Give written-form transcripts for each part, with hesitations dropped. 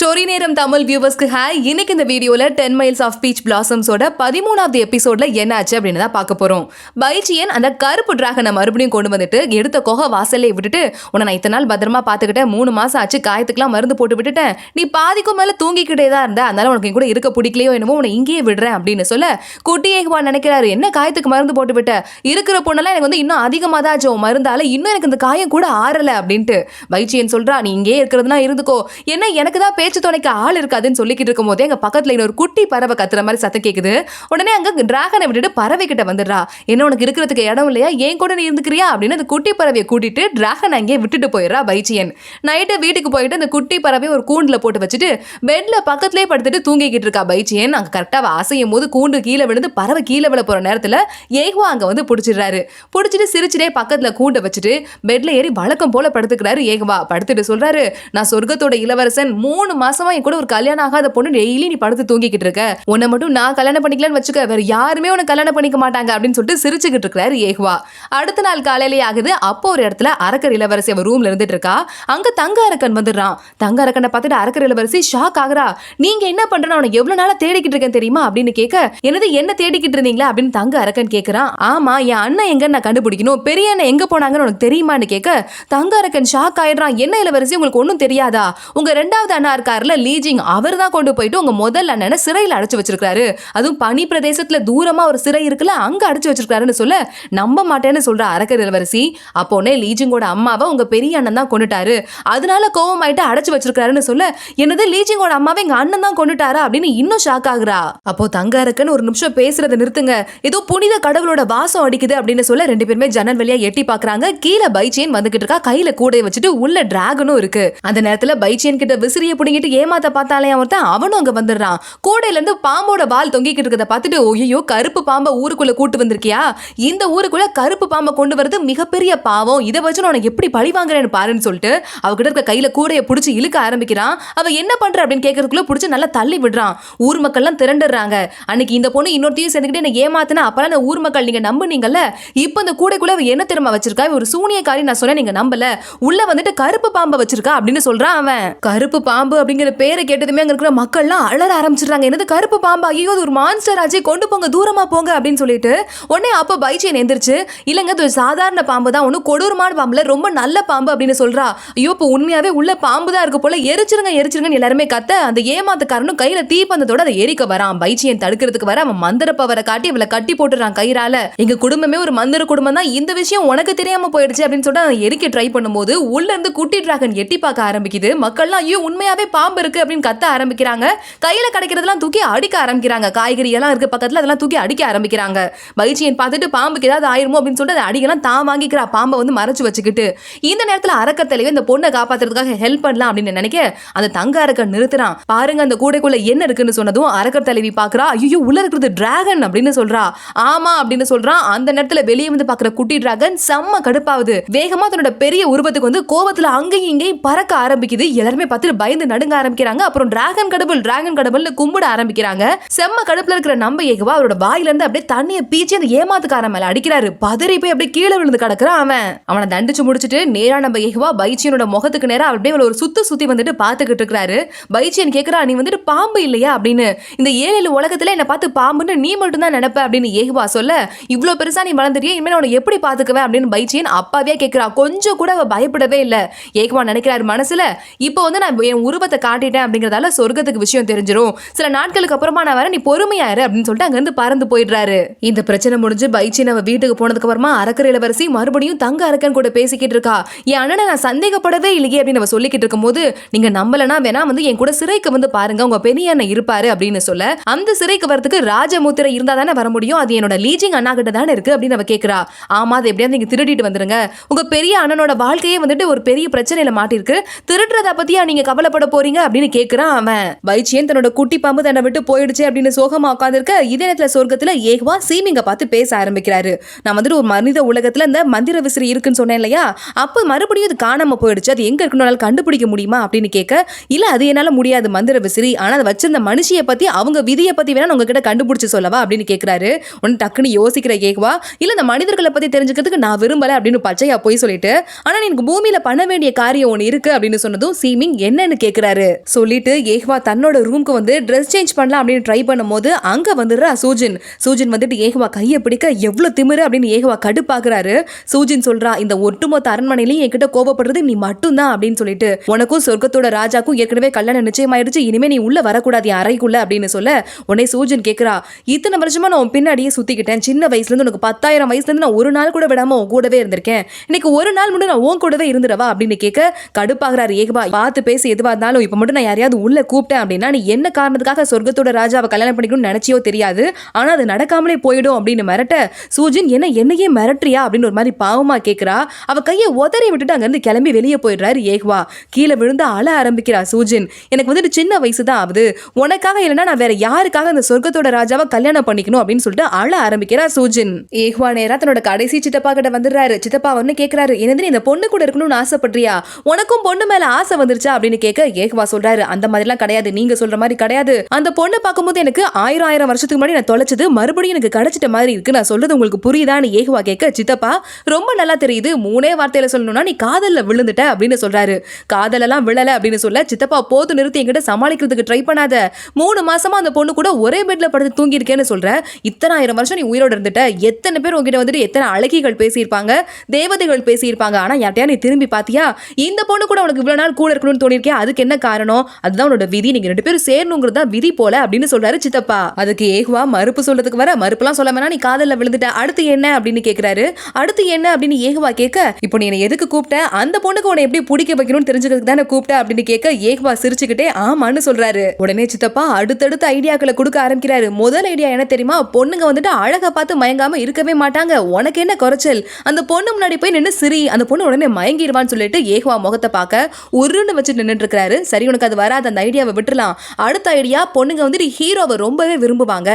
Story நேரம் Tamil வியூவர்ஸ்க்கு hi. இன்னைக்கு இந்த வீடியோல 10 மைல்ஸ் ஆஃப் பீச் பிளாசம்ஸோட 13வது எபிசோட்ல என்ன ஆச்சு அப்படின்னு தான் பார்க்க போறோம். பைச்சியன் அந்த கருப்பு டிராகனை மறுபடியும் கொண்டு வந்துட்டு எடுத்த கொகை வாசல்லே விட்டுட்டு, உன்னை நான் இத்தனை நாள் பத்திரமா பார்த்துக்கிட்டேன், 3 மாசம் ஆச்சு, காயத்துக்குலாம் மருந்து போட்டு விட்டுட்டேன், நீ பாதிக்கும் மேல தூங்கிக்கிட்டே தான் இருந்த, அதனால உனக்கு கூட இருக்க பிடிக்கலையோ என்னமோ உன்னை இங்கேயே விடுறேன் அப்படின்னு சொல்ல, குட்டி ஏகவா நினைக்கிறாரு, என்ன காயத்துக்கு மருந்து போட்டு விட்ட, இருக்கிற பொண்ணெல்லாம் எனக்கு வந்து இன்னும் அதிகமாக தான் ஆச்சு, மருந்தால இன்னும் எனக்கு இந்த காயம் கூட ஆறல அப்படின்ட்டு பைச்சியன் சொல்றா, நீ இங்கே இருக்கிறதுனா இருந்துக்கோ, என்ன எனக்கு தான் பேச்சு துணைக்கு ஆள் இருக்காதுன்னு சொல்லிக்கிட்டு இருக்கும் போதே எங்க பக்கத்துல இன்னொரு குட்டி பறவை கத்துற மாதிரி சத்தம் கேக்குது. உடனே அங்க டிராகனை விட்டுட்டு பறவை கிட்ட வந்துடுறா. என்ன உனக்கு இருக்கிறதுக்கு இடம் இல்லையா, ஏன் கூட நீ இருந்துக்கிறியா அப்படின்னு அந்த குட்டி பறவையை கூட்டிட்டு டிராகன் அங்கே விட்டுட்டு போயிடுறா பைச்சியன். நைட்டு வீட்டுக்கு போயிட்டு அந்த குட்டி பறவை ஒரு கூண்டுல போட்டு வச்சுட்டு பெட்ல பக்கத்துலேயே படுத்துட்டு தூங்கிக்கிட்டு இருக்கா பைச்சியன். அங்க கரெக்டா அசையும் போது கூண்டு கீழே விழுந்து பறவை கீழே விழ போற நேரத்துல ஏகுவா அங்க வந்து பிடிச்சிடுறாரு. பிடிச்சிட்டு சிரிச்சுட்டே பக்கத்துல கூண்டை வச்சுட்டு பெட்ல ஏறி வழக்கம் போல படுத்துக்கிறாரு. ஏகுவா படுத்துட்டு சொல்றாரு, நான் சொர்க்கத்தோட இளவரசன், 3 மாசமா என் கூட ஒரு கல்யாணம் ஆகாத பொண்ணு, டெய்லி நீ படுத்து தூங்கிக்கிட்டு இருக்க, உன்னை மட்டும் நான் கல்யாணம் பண்ணிக்கலான்னு வச்சுக்க, வேற யாருமே உன்னை கல்யாணம் பண்ணிக்க மாட்டாங்க அப்படின்னு சொல்லிட்டு சிரிச்சுக்கிட்டு இருக்கிறாரு ஏகுவா. அடுத்த நாள் காலையிலே ஆகுது. அப்போ ஒரு இடத்துல அரக்கர் இளவரசி அவ ரூம்ல இருந்துட்டு இருக்கா. அங்க தங்க அரக்கன் வந்துடுறான். தங்க அரக்கனை பார்த்துட்டு அரக்கர் இளவரசி ஷாக் ஆகுறா. நீங்க என்ன பண்றேன்னு அவனை எவ்வளவு நாளா தேடிக்கிட்டு இருக்கேன் தெரியுமா அப்படின்னு கேட்க, என்னது என்ன தேடிக்கிட்டு இருந்தீங்களா அப்படின்னு தங்க அரக்கன் கேட்கிறான். ஆமா, என் அண்ணன் எங்கன்னு நான் கண்டுபிடிக்கணும், பெரிய அண்ணன் எங்க போனாங்கன்னு உனக்கு தெரியுமான்னு கேட்க தங்க அரக்கன் ஷாக் ஆயிடுறான். என்ன இளவரசி உங்களுக்கு ஒன்னும் தெரியாதா, உங்க 2வது அண்ணா இருக்காருல லீஜிங், அவர் தான் கொண்டு போயிட்டு உங்க முதல் அண்ணனை சிறையில் அடைச்சு வச்சிருக்காரு, அதுவும் பனி பிரதேசத்துல தூரமா ஒரு சிறை இருக்குல்ல அங்க அடைச்சு வச்சிருக்காருன்னு சொல்ல நம்ப மாட்டேன்னு சொல்ற அரக்கர் இளவரசி. அப்போனே லீஜிங்கோட அம்மாவை உங்க பெரிய அண்ணன் தான் கொண்டுட்டாரு, அதனால கோவமாயிட்டு அடைச்சு வச்சிருக்காருன்னு சொல்ல, என்னது லீஜிங்கோட அம்மாவை எங்க அண்ணன் தான் கொண்டுட்டாரா அப்படின்னு இன்னும் ஷாக் ஆகுறா. அப்போ தங்க அரக்கன் ஒரு நிமிஷம் பேசுறதை நிறுத்துங்க, ஏதோ புனித கடவுளோட வாசம் அடிக்குது அப்படின்னு சொல்ல 2 பேருமே ஜன்னல் வழியா எட்டி பாக்குறாங்க. கீழே பைச்சியன் வந்துகிட்டு இருக்கா, கையில கூடைய வச்சுட்டு உள்ள டிராகனும் இருக்கு. அந்த நேரத்துல பைச்சியன் கிட்ட விசிறிய புடிங்கிட்டு ஏமாத்த பார்த்தாலே ஒருத்தன் அவனும் அங்க வந்துடுறான். கூடையில இருந்து பாம்போட வால் தொங்கிக்கிட்டு இருக்கத பார்த்துட்டு, ஓய்யோ கருப்பு பாம்பை ஊருக்குள்ள கூட்டு வந்திருக்கியா, இந்த ஊருக்குள்ள கருப்பு பாம்பை கொண்டு வரது மிகப்பெரிய பாவம், இதை வச்சு நான் எப்படி பழி வாங்குறேன்னு பாருன்னு சொல்லிட்டு அவகிட்ட இருக்க கையில கூடைய பிடிச்சி இழுக்க ஆரம்பிக்கிறான். அவ என்ன பண்ற அப்படின்னு கேட்கறதுக்குள்ள பிடிச்சி நல்லா தள்ளி விடுறான். ஊர் மக்கள் எல்லாம் திரண்டுறாங்க. அன்னைக்கு இந்த பொண்ணு இன்னொருத்தையும் சேர்ந்துக்கிட்டு என்ன ஏமாத்தினா, அப்பெல்லாம் அந்த ஊர் மக்கள் நீங்க நம்புனீங்கல்ல, இப்ப இந்த கூடைக்குள்ள அவ என்ன திறமை வச்சிருக்கா, ஒரு சூனியக்காரி நான் சொன்ன நீங்க நம்பல, உள்ள வந்துட்டு கருப்பு பாம்பை வச்சிருக்கா அப்படின்னு சொல்றான் அவன். கருப்பு பாம்பு அப்படிங்கிற பேரை கேட்டதுமே அங்க இருக்கிற மக்கள்லாம் அலற ஆரம்பிச்சிடுறாங்க. என்னது கருப்பு பாம்பா, ஐயோ ஒரு மான்ஸ்டர் ஆச்சு, கொண்டு போங்க தூரமா போங்க அப்படின்னு சொல்லிட்டு உடனே அப்ப பைச்சியன் எந்திரிச்சு, இல்லங்க இது ஒரு சாதாரண பாம்பு தான், ஒன்னும் கொடூரமான பாம்புல, ரொம்ப நல்ல பாம்பு அப்படின்னு சொல்றா. ஐயோ இப்போ உண்மையாவே உள்ள பாம்பு தான் இருக்கு போல, எரிச்சிருங்க எரிச்சிருங்கன்னு எல்லாருமே கத்த, அந்த ஏமாத்துக்காரனும் கையில தீப்பந்தத்தோட அதை எரிக்க வரான். பைச்சியன் தடுக்கிறதுக்கு வர அவன் மந்திர பவரை காட்டி அவளை கட்டி போட்டுறான் கயிறால. எங்க குடும்பமே ஒரு மந்திர குடும்பம் தான், இந்த விஷயம் உனக்கு தெரியாம போயிடுச்சு அப்படின்னு சொல்லிட்டு அவன் எரிக்க ட்ரை பண்ணும்போது உள்ள இருந்து குட்டி டிராகன் எட்டி பார்க்க ஆரம்பிக்குது. மக்கள்லாம் ஐயோ உண்மையாவே பாம்பு இருக்கு அப்படின்னு கத்த ஆரம்பிக்கிறாங்க. கையில கிடைக்கிறதெல்லாம் தூக்கி அடிக்க ஆரம்பிக்கிறாங்க. காய்கறி எல்லாம் இருக்கு பக்கத்துல, அதெல்லாம் தூக்கி அடிக்க ஆரம்பிக்கிறாங்க. பைச்சியன் பார்த்துட்டு பாம்புக்கு ஏதாவது ஆயிருமோ அப்படின்னு சொல்லிட்டு அடிக்கலாம் தான் வாங்கிக்கிறா, பாம்பை வந்து மறைச்சு வச்சுக்கிட்டு. இந்த நேரத்துல அரக்கர் தலைவன் இந்த பொண்ணை காப்பாத்துறதுக்காக ஹெல்ப் பண்ணலாம் அப்படின்னு நினைக்க அந்த தங்க அரக்கன் நிறுத்துறான். பாருங்க அந்த கூடைக்குள்ள என்ன இருக்குன்னு சொன்னதும் அரக்கர் தலைவி பாக்குறா, ஐயோ உள்ள இருக்கிறது டிராகன் அப்படின்னு சொல்றா. ஆமா அப்படின்னு சொல்றான். அந்த நேரத்துல வெளியே வந்து பாக்குற குட்டி டிராகன் செம்ம கடுப்பாவுது. வேகமா தன்னோட பெரிய உருவத்துக்கு வந்து கோவத்துல அங்கேயும் இங்கேயும் பறக்க ஆரம்பிக்குது. எல்லாருமே பார்த்துட்டு பயந்து நடுங்க ஆரம்பிக்கிறாங்க. அப்புறம் டிராகன் கடவுள்னு கும்பிட ஆரம்பிக்கிறாங்க. செம்ம கடுப்புல இருக்கிற நம்ம ஏகுவா அவரோட வாயில இருந்து அப்படியே தண்ணியை பீச்சி அந்த ஏமாத்துக்காரன் மேல அடிக்கிறாரு. பதறி போய் அப்படியே கீழே விழுந்து கிடக்குறான் அவன். அவனை தண்டிச்சு முடிச்சுட்டு நேரா நம்ம ஏகுவா பைச்சியனோட முகத்துக்கு நேரா அப்படியே ஒரு சுத்தி வந்துட்டு பாத்துக்கிட்டு இருக்காரு. பைச்சியன் கேக்குறா, நீ வந்துட்டு பாம்பு இல்லையா அப்படின்னு, இந்த 7 உலகத்துல என்ன பார்த்து பாம்புன்னு நீ மட்டும் தான் நினைப்ப அப்படின்னு ஏகுவா சொல்ல, இவ்வளவு பெருசா நீ வளர்ந்துட்டியா, இனிமேல் உன்னை எப்படி பாத்துக்குவேன் அப்படின்னு பைச்சியன் அப்பாவே கேட்கிறா. கொஞ்சம் கூட அவ பயப்படவே இல்ல. ஏகுவா நினைக்கிறாரு மனசுல, இப்போ வந்து நான் என் உருவத்தை காட்டிட்டேன் அப்படிங்கறதால சொர்க்கத்துக்கு விஷயம் தெரிஞ்சிரும், சில நாட்களுக்கு அப்புறமா நான் வரேன், நீ பொறுமையாரு அப்படின்னு சொல்லிட்டு அங்க இருந்து பறந்து போயிடுறாரு. இந்த பிரச்சனை முடிஞ்சு பைச்சியன் அவ வீட்டுக்கு போனதுக்கு அப்புறமா அரக்கர் இளவரசி மறுபடியும் தங்க அரக்கன் கூட பேசிக்கிட்டு இருக்கா. என் அண்ணனை நான் சந்தேகப்படவே இல்லையே அப்படின்னு அவ சொல்லிக்கிட்டு இருக்கும்போது, நீங்க நம்பலனா வேணா வந்து என் கூட சிறைக்கு வந்து பாருங்க, உங்க பெரிய அண்ணன் இருப்பாரு அப்படின்னு சொல்ல, அந்த சிறைக்கு வரதுக்கு ராஜமுத்திரை இருந்தா தானே வர முடியும், அது என்னோட லீஜிங் அண்ணா கிட்ட தானே இருக்கு அப்படின்னு அவ கேக்குறா. ஆமா, அது எப்படியாவது நீங்க திருடிட்டு வந்துருங்க, உங்க பெரிய அண்ணனோட வாழ்க்கையே வந்துட்டு ஒரு பெரிய பிரச்சனையில மாட்டிருக்கு, திருடுறத பத்தியா நீங்க கவலைப்பட போறீங்க அப்படின்னு கேக்குறான் அவன். பைச்சியன் தன்னோட குட்டி பாம்பு தன்னை விட்டு போயிடுச்சு அப்படின்னு சோகமா உட்காந்துருக்க இதே நேரத்துல சொர்க்கத்துல ஏகுவா சீமிங்க பார்த்து பேச ஆரம்பிக்கிறாரு. நான் வந்துட்டு ஒரு மனித உலகத்துல இந்த மந்திர விசிறி இருக்குன்னு சொன்னேன் இல்லையா, அப்ப மறுபடியும் அது காணாம போயிடுச்சு, அது எங்க இருக்குன்னு கண்டுபிடிக்க முடியுமா அப்படின்னு கேட்க, இல்ல அது என்னால முடியாது மந்திர விசிறி, ஆனா அதை வச்சிருந்த மனுஷியை பத்தி அவங்க விதியை பத்தி வேணா உங்ககிட்ட கண்டுபிடிச்சு சொல்லவா அப்படின்னு கேட்கிறாரு. ஒன்னு டக்குன்னு யோசிக்கிற ஏகுவா, இல்ல இந்த மனிதர்களை பத்தி தெரிஞ்சுக்கிறதுக்கு நான் விரும்பல அப்படின்னு பச்சையா போய் சொல்லிட்டு, ஆனா எனக்கு பூமியில பண்ண வேண்டிய காரியம் ஒண்ணு இருக்கு அப்படின்னு சொன்னதும் சீமிங் என்னன்னு கேட்கிறாரு. சொல்றாரு. சொல்லிட்டு ஏஹ்வா தன்னோட ரூம்க்கு வந்து ட்ரெஸ் சேஞ்ச் பண்ணலாம் அப்படின்னு ட்ரை பண்ணும்போது அங்க வந்துடுறா சூஜின். சூஜின் வந்துட்டு ஏஹ்வா கையை பிடிக்க எவ்வளவு திமிரு அப்படின்னு ஏஹ்வா கடுப்பாக்குறாரு. சூஜின் சொல்றா, இந்த ஒட்டுமொத்த அரண்மனையிலையும் என்கிட்ட கோபப்படுறது நீ மட்டும்தான் அப்படின்னு சொல்லிட்டு, உனக்கும் சொர்க்கத்தோட ராஜாக்கும் ஏற்கனவே கல்யாணம் நிச்சயமாயிடுச்சு, இனிமே நீ உள்ள வரக்கூடாது என் அறைக்குள்ள அப்படின்னு சொல்ல உடனே சூஜின் கேக்குறா, இத்தனை வருஷமா நான் பின்னாடியே சுத்திக்கிட்டேன், சின்ன வயசுல இருந்து உனக்கு 10,000 வயசுல இருந்து நான் ஒரு நாள் கூட விடாம உன் கூடவே இருந்திருக்கேன், இன்னைக்கு ஒரு நாள் மட்டும் நான் உன் கூடவே இருந்துடவா அப்படின்னு கேட்க கடுப்பாகிறாரு ஏகபா. பார்த்து பேசி எதுவா இருந்தாலும் இப்ப மட்டும் நான் யாரையாவது உள்ள கூப்பிட்டேன் அப்படின்னா நீ என்ன காரணத்துக்காக சொர்க்கத்தோட ராஜாவை கல்யாணம் பண்ணிக்கணும்னு நினைச்சியோ தெரியாது, ஆனா அது நடக்காமலே போயிடும் அப்படின்னு மிரட்ட சூஜின் என்னையே மிரட்டுறியா அப்படின்னு ஒரு மாதிரி பாவமா கேட்கிறா. அவ கையை உதறி விட்டுட்டு அங்க இருந்து கிளம்பி வெளியே போயிடுறாரு ஏகவா. கீழே விழுந்து அழ ஆரம்பிக்கிறா சூஜின். எனக்கு வந்துட்டு சின்ன வயசு தான் ஆகுது, உனக்காக இல்லைன்னா நான் வேற யாருக்காக அந்த சொர்க்கத்தோட ராஜாவை கல்யாணம் பண்ணிக்கணும் அப்படின்னு சொல்லிட்டு அழ ஆரம்பிக்கிறா சூஜின். ஏகவா நேரா தன்னோட கடைசி சித்தப்பா கிட்ட வந்துடுறாரு. சித்தப்பா வந்து கேட்கிறாரு, என்னது இந்த பொண்ணு கூட இருக்கணும்னு ஆசைப்படுறியா, உனக்கும் பொண்ணு மேல ஆசை வந்துருச்சா அப்படின்னு கேட்க ஏகவா சொல்றாரு, அந்த மாதிரிலாம் கிடையாது, நீங்க சொல்ற மாதிரி கிடையாது, அந்த பொண்ணை பார்க்கும்போது எனக்கு 1000 வருஷத்துக்கு முன்னாடி நான் தொலைச்சது மறுபடியும் எனக்கு கிடைச்சிட்ட மாதிரி இருக்கு, நான் சொல்றது உங்களுக்கு புரியுதான்னு ஏகவா கேட்க சித்தப்பா ரொம்ப நல்லா தெரியுது, 3 வார்த்தையில சொல்லணும்னா நீ காதல்ல விழுந்துட்ட அப்படின்னு சொல்றாரு. காதலெல்லாம் விழல அப்படின்னு சொல்ல சித்தப்பா போது நிறுத்தி என்கிட்ட சமாளிக்கிறதுக்கு ட்ரை பண்ணாத, 3 மாசமா அந்த பொண்ணு கூட ஒரே பெட்ல படுத்து தூங்கி இருக்கேன்னு சொல்ற, இத்தனை 1000 வருஷம் நீ உயிரோட இருந்துட்ட, எத்தனை பேர் உங்ககிட்ட வந்துட்டு எத்தனை அழகிகள் பேசியிருப்பாங்க, தேவதைகள் பேசியிருப்பாங்க, ஆனா யார்ட்டையா நீ திரும்பி பாத்தியா, இந்த பொண்ணு கூட உனக்கு இவ்வளவு நாள் கூட இருக்கணும்னு தோணிருக்கே, அதுக்கு என்ன காரணம், அதுதான் உன்னோட விதி, நீங்க 2 பேரும் சேரணுங்கிறதா விதி போல அப்படின்னு சொல்றாரு சித்தப்பா. அதுக்கு ஏகுவா மறுப்பு சொல்றதுக்கு வர, மறுப்புலாம் சொல்ல வேணா, நீ காதல்ல விழுந்துட்ட, அடுத்து என்ன அப்படின்னு கேக்குறாரு. அடுத்து என்ன அப்படின்னு ஏகுவா கேட்க, இப்போ நீ என்ன எதுக்கு கூப்பிட்ட, அந்த பொண்ணுக்கு உன்னை எப்படி பிடிக்க வைக்கணும்னு தெரிஞ்சுக்கிறதுக்கு தானே கூப்பிட்ட அப்படின்னு கேட்க ஏகுவா சிரிச்சுக்கிட்டே ஆமான்னு சொல்றாரு. உடனே சித்தப்பா அடுத்தடுத்த ஐடியாக்களை கொடுக்க ஆரம்பிக்கிறாரு. முதல் ஐடியா என்ன தெரியுமா, பொண்ணுங்க வந்துட்டு அழகா பார்த்து மயங்காம இருக்கவே மாட்டாங்க, உனக்கு என்ன குறைச்சல், அந்த பொண்ணு முன்னாடி போய் நின்று சிரி, அந்த பொண்ணு உடனே மயங்கிடுவான்னு சொல்லிட்டு ஏகுவா முகத்தை பார்க்க உருன்னு வச்சு நின்றுட்டு இருக்காரு. சரி உனக்கு அது வராது, அந்த ஐடியாவை விட்டுலாம். அடுத்த ஐடியா, பொண்ணுங்க வந்துட்டு ஹீரோவை ரொம்பவே விரும்புவாங்க,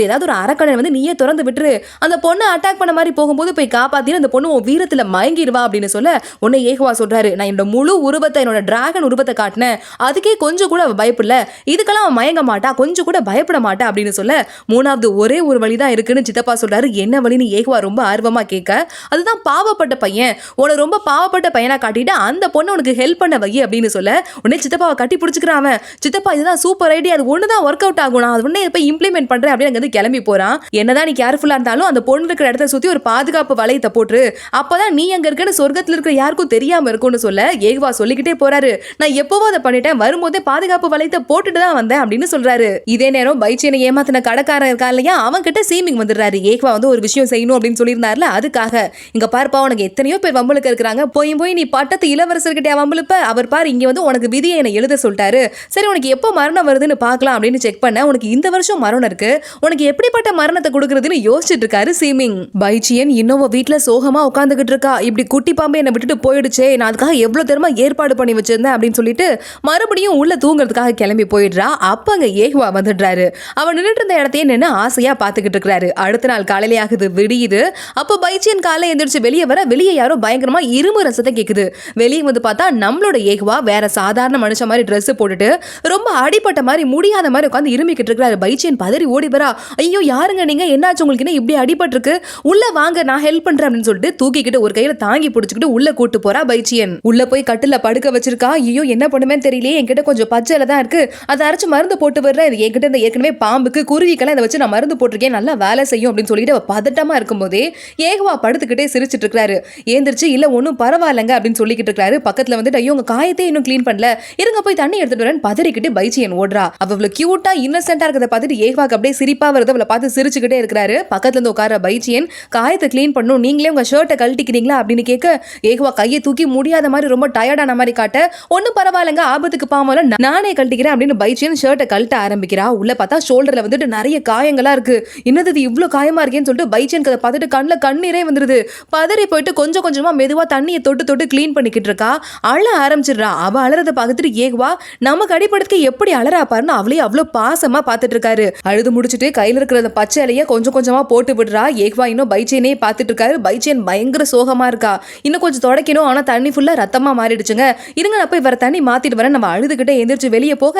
ஏதாவது ஒரு அரக்கனை வந்து நீயே திறந்து விட்டுரு, அந்த பொண்ணு அட்டாக் பண்ண மாதிரி போகும்போது போய் காப்பாத்தி அந்த பொண்ணு உன் வீரத்துல மயங்கிடுவா அப்படின்னு சொல்ல உன்னை ஏகுவா சொல்றாரு, நான் என்னோட முழு உருவத்தை, என்னோட டிராகன் உருவத்தை காட்டினேன், அதுக்கே கொஞ்சம் கூட அவ பயப்படல, இதுக்கெல்லாம் அவன் மயங்க மாட்டா, கொஞ்சம் கூட பயப்பட மாட்டா அப்படின்னு சொல்ல மூணாவது ஒரே ஒரு வழிதான் இருக்குன்னு சித்தப்பா சொல்றாரு. என்ன வழின்னு ஏகுவா ரொம்ப ஆர்வமா கேட்க, அதுதான் பாவப்பட்ட பையன், உன ரொம்ப பாவப்பட்ட பையனா காட்டிட்டு அந்த பொண்ணு உனக்கு ஹெல்ப் பண்ண வை அப்படின்னு சொல்ல உடனே சித்தப்பாவை கட்டி பிடிச்சிக்கிறான். சித்தப்பா இதுதான் சூப்பர் ஐடியா, அது ஒண்ணுதான் ஒர்க் அவுட் ஆகும், நான் அது உடனே போய் இம்ப்ளிமெண்ட் பண்றேன் அப்படின்னு அங்க கிளம்பி போறான். என்னதான் நீ கேர்ஃபுல்லா இருந்தாலும் அந்த பொண்ணு இருக்கிற இடத்த சுத்தி ஒரு பாதுகாப்பு வளையத்தை போட்டு, அப்பதான் நீ அங்க இருக்கிற சொர்க்கத்துல இருக்கிற யாருக்கும் தெரியாம இருக்கும்னு சொல்ல ஏகுவா சொல்லிக்கிட்டே போறாரு, நான் எப்பவோ அதை பண்ணிட்டேன், வரும்போதே பாதுகாப்பு வளையத்தை போட்டுட்டு தான் வந்தேன் அப்படின்னு சொல்றாரு. இதே நேரம் பைச்சியனை ஏமாத்தின கடைக்காரன் இருக்கா இல்லையா, அவன் கிட்ட சீமிங் வந்துடுறாரு. ஏகுவா வந்து ஒரு விஷயம் செய்யணும் அப்படின்னு சொல்லியிருந்தாருல, அதுக்காக இங்க பாருப்பா உனக்கு எத்தனையோ பேர் வம்பளுக்கு இருக்கிறாங்க, போய் நீ பட்டத்து இளவரசர்கிட்ட வம்பளுப்ப, அவர் பாரு இங்க வந்து உனக்கு விதியை என்ன எழுத சொல்லிட்டாரு, சரி உனக்கு எப்போ மரணம் வருதுன்னு பார்க்கலாம் அப்படின்னு செக் பண்ண, உனக்கு இந்த வருஷம் மரணம் இருக்கு, உனக்கு எப்படிப்பட்ட மரணத்தை கொடுக்கறதுன்னு யோசிச்சுட்டு இருக்காரு சீமிங். பைச்சியன் இன்னும் வீட்டுல சோகமா உட்காந்துக்கிட்டு இருக்கா, இப்படி குட்டி பாம்பு என்னை விட்டுட்டு போயிடுச்சே, நான் அதுக்காக எவ்வளவு தெரியுமா ஏற்பாடு பண்ணி வச்சிருந்தேன் அப்படின்னு சொல்லிட்டு மறுபடியும் உள்ள தூங்குறதுக்காக கிளம்பி போயிடுறா. அப்ப அங்க ஏகுவா வந்துடுறாரு. அவன் நின்றுட்டு இருந்த இடத்தையே நின்று ஆசையா பாத்துக்கிட்டு இருக்காரு. அடுத்த நாள் காலையிலே ஆகுது, விடியுது. அப்போ பைச்சியன் காலை எந்திரிச்சு வெளியே வர, வெளியே யாரோ பயங்கரமா இரும்பு ரசத்தை கேக்குது. வெளியே வந்து பார்த்தா நம்மளோட ஏகுவா வேற சாதாரண மனுஷன் மாதிரி ட்ரெஸ் போட்டுட்டு ரொம்ப அடிப்பட்ட மாதிரி முடியாத மாதிரி உட்காந்து இருமிக்கிட்டு இருக்காரு. பைச்சியன் பதறி ஓடி வரா, ஐயோ யாருங்க நீங்க, என்னாச்சு உங்களுக்கு, என்ன இப்படி அடிபட்டு இருக்கு, உள்ள வாங்க நான் ஹெல்ப் பண்றேன் அப்படின்னு சொல்லிட்டு தூக்கிக்கிட்டு ஒரு கையில தாங்கி பிடிச்சிக்கிட்டு உள்ள கூட்டு போறா பைச்சியன். உள்ள போய் கட்டில படுக்க வச்சிருக்கா. ஐயோ என்ன பண்ணுவேன்னு தெரியலையே, என்கிட்ட கொஞ்சம் பச்சையில தான் இருக்கு, அதை அரைச்சு மருந்து போட்டு வர்றேன், இது என்கிட்ட இந்த ஏற்கனவே பாம்புக்கு குருவிக்கெல்லாம் இதை வச்சு நான் மருந்து போட்டிருக்கேன், நல்லா வேலை செய்யும் அப்படின்னு சொல்லிட்டு பதட்டமா இருக்கும்போதே ஏகுவா படுத்துக்கிட்டே சிரிச்சிட்டு இருக்காரு. ஏந்திரிச்சு இல்ல ஒன்னும் பரவாயில்லைங்க அப்படின்னு சொல்லிக்கிட்டு இருக்காரு. பக்கத்துல வந்துட்டு ஐயோ உங்க காயத்தை இன்னும் கிளீன் பண்ணல, இருங்க போய் தண்ணி எடுத்துட்டு வரேன் பதறிக்கிட்டு பைச்சியன் ஓடுறா. அவ்வளவு கியூட்டா இன்னசென்ட்டா இருக்கிறத பார்த்துட்டு ஏகுவாக்கு அப்படியே சிரிப்பா வருது. அவளை பார்த்து சிரிச்சுக்கிட்டே இருக்கிறாரு. பக்கத்துல இருந்து உட்கார பைச்சியன், காயத்தை கிளீன் பண்ணணும், நீங்களே உங்க ஷர்ட்டை கழட்டிக்கிறீங்களா அப்படின்னு கேட்க ஏகுவா கையை தூக்கி முடியாத மாதிரி ரொம்ப டயர்டான மாதிரி காட்ட, ஒன்னும் பரவாயில்லைங்க ஆபத்துக்கு பாமல நானே கழட்டிக்கிறேன் அப்படின்னு பைச்சியன் ஷர்ட்டை கழட்ட ஆரம்பிக்கிறா. உள்ள பார்த்தா ஷோல்டர்ல வந்துட்டு நிறைய காயங்களா இருக்கு. என்னது இவ்வளவு காயமா இருக்கேன்னு சொல்லிட்டு பைச்சியனுக்கு அதை பார்த்துட்டு கண்ணுல கண்ணீரே வந்துருது. பதறி போயிட்டு கொஞ்சம் கொஞ்சமா மெதுவா தண்ணியை தொட்டு தொட்டு கிளீன் பண்ணிக்கிட்டு இருக்கா. அழ ஆரம்பிச்சிடுறா. அவ அழறத பார்த்துட்டு ஏகுவா நமக்கு அடிபடுறதுக்கு எப்படி அழறா பாருன்னு அவளே அவ்வளவு பாசமா பார்த்துட்டு இருக்காரு. அழுது முடிச்சுட்டு கையில இருக்கிற பச்சை இலைய கொஞ்சம் கொஞ்சமா போட்டு விடுறா. ஏகுவா இன்னும் பைச்சியனே பார்த்துட்டு இருக்காரு. பைச்சியன் பயங்கர சோகமா இருக்கா. இன்னும் கொஞ்சம் தொடக்கணும், ஆனா தண்ணி ஃபுல்லா ரத்தமா மாறிடுச்சுங்க, இருங்க நான் போய் வர தண்ணி மாத்திட்டு வரேன். நம்ம அழுதுகிட்டே எந்திரிச்சு வெளியே போக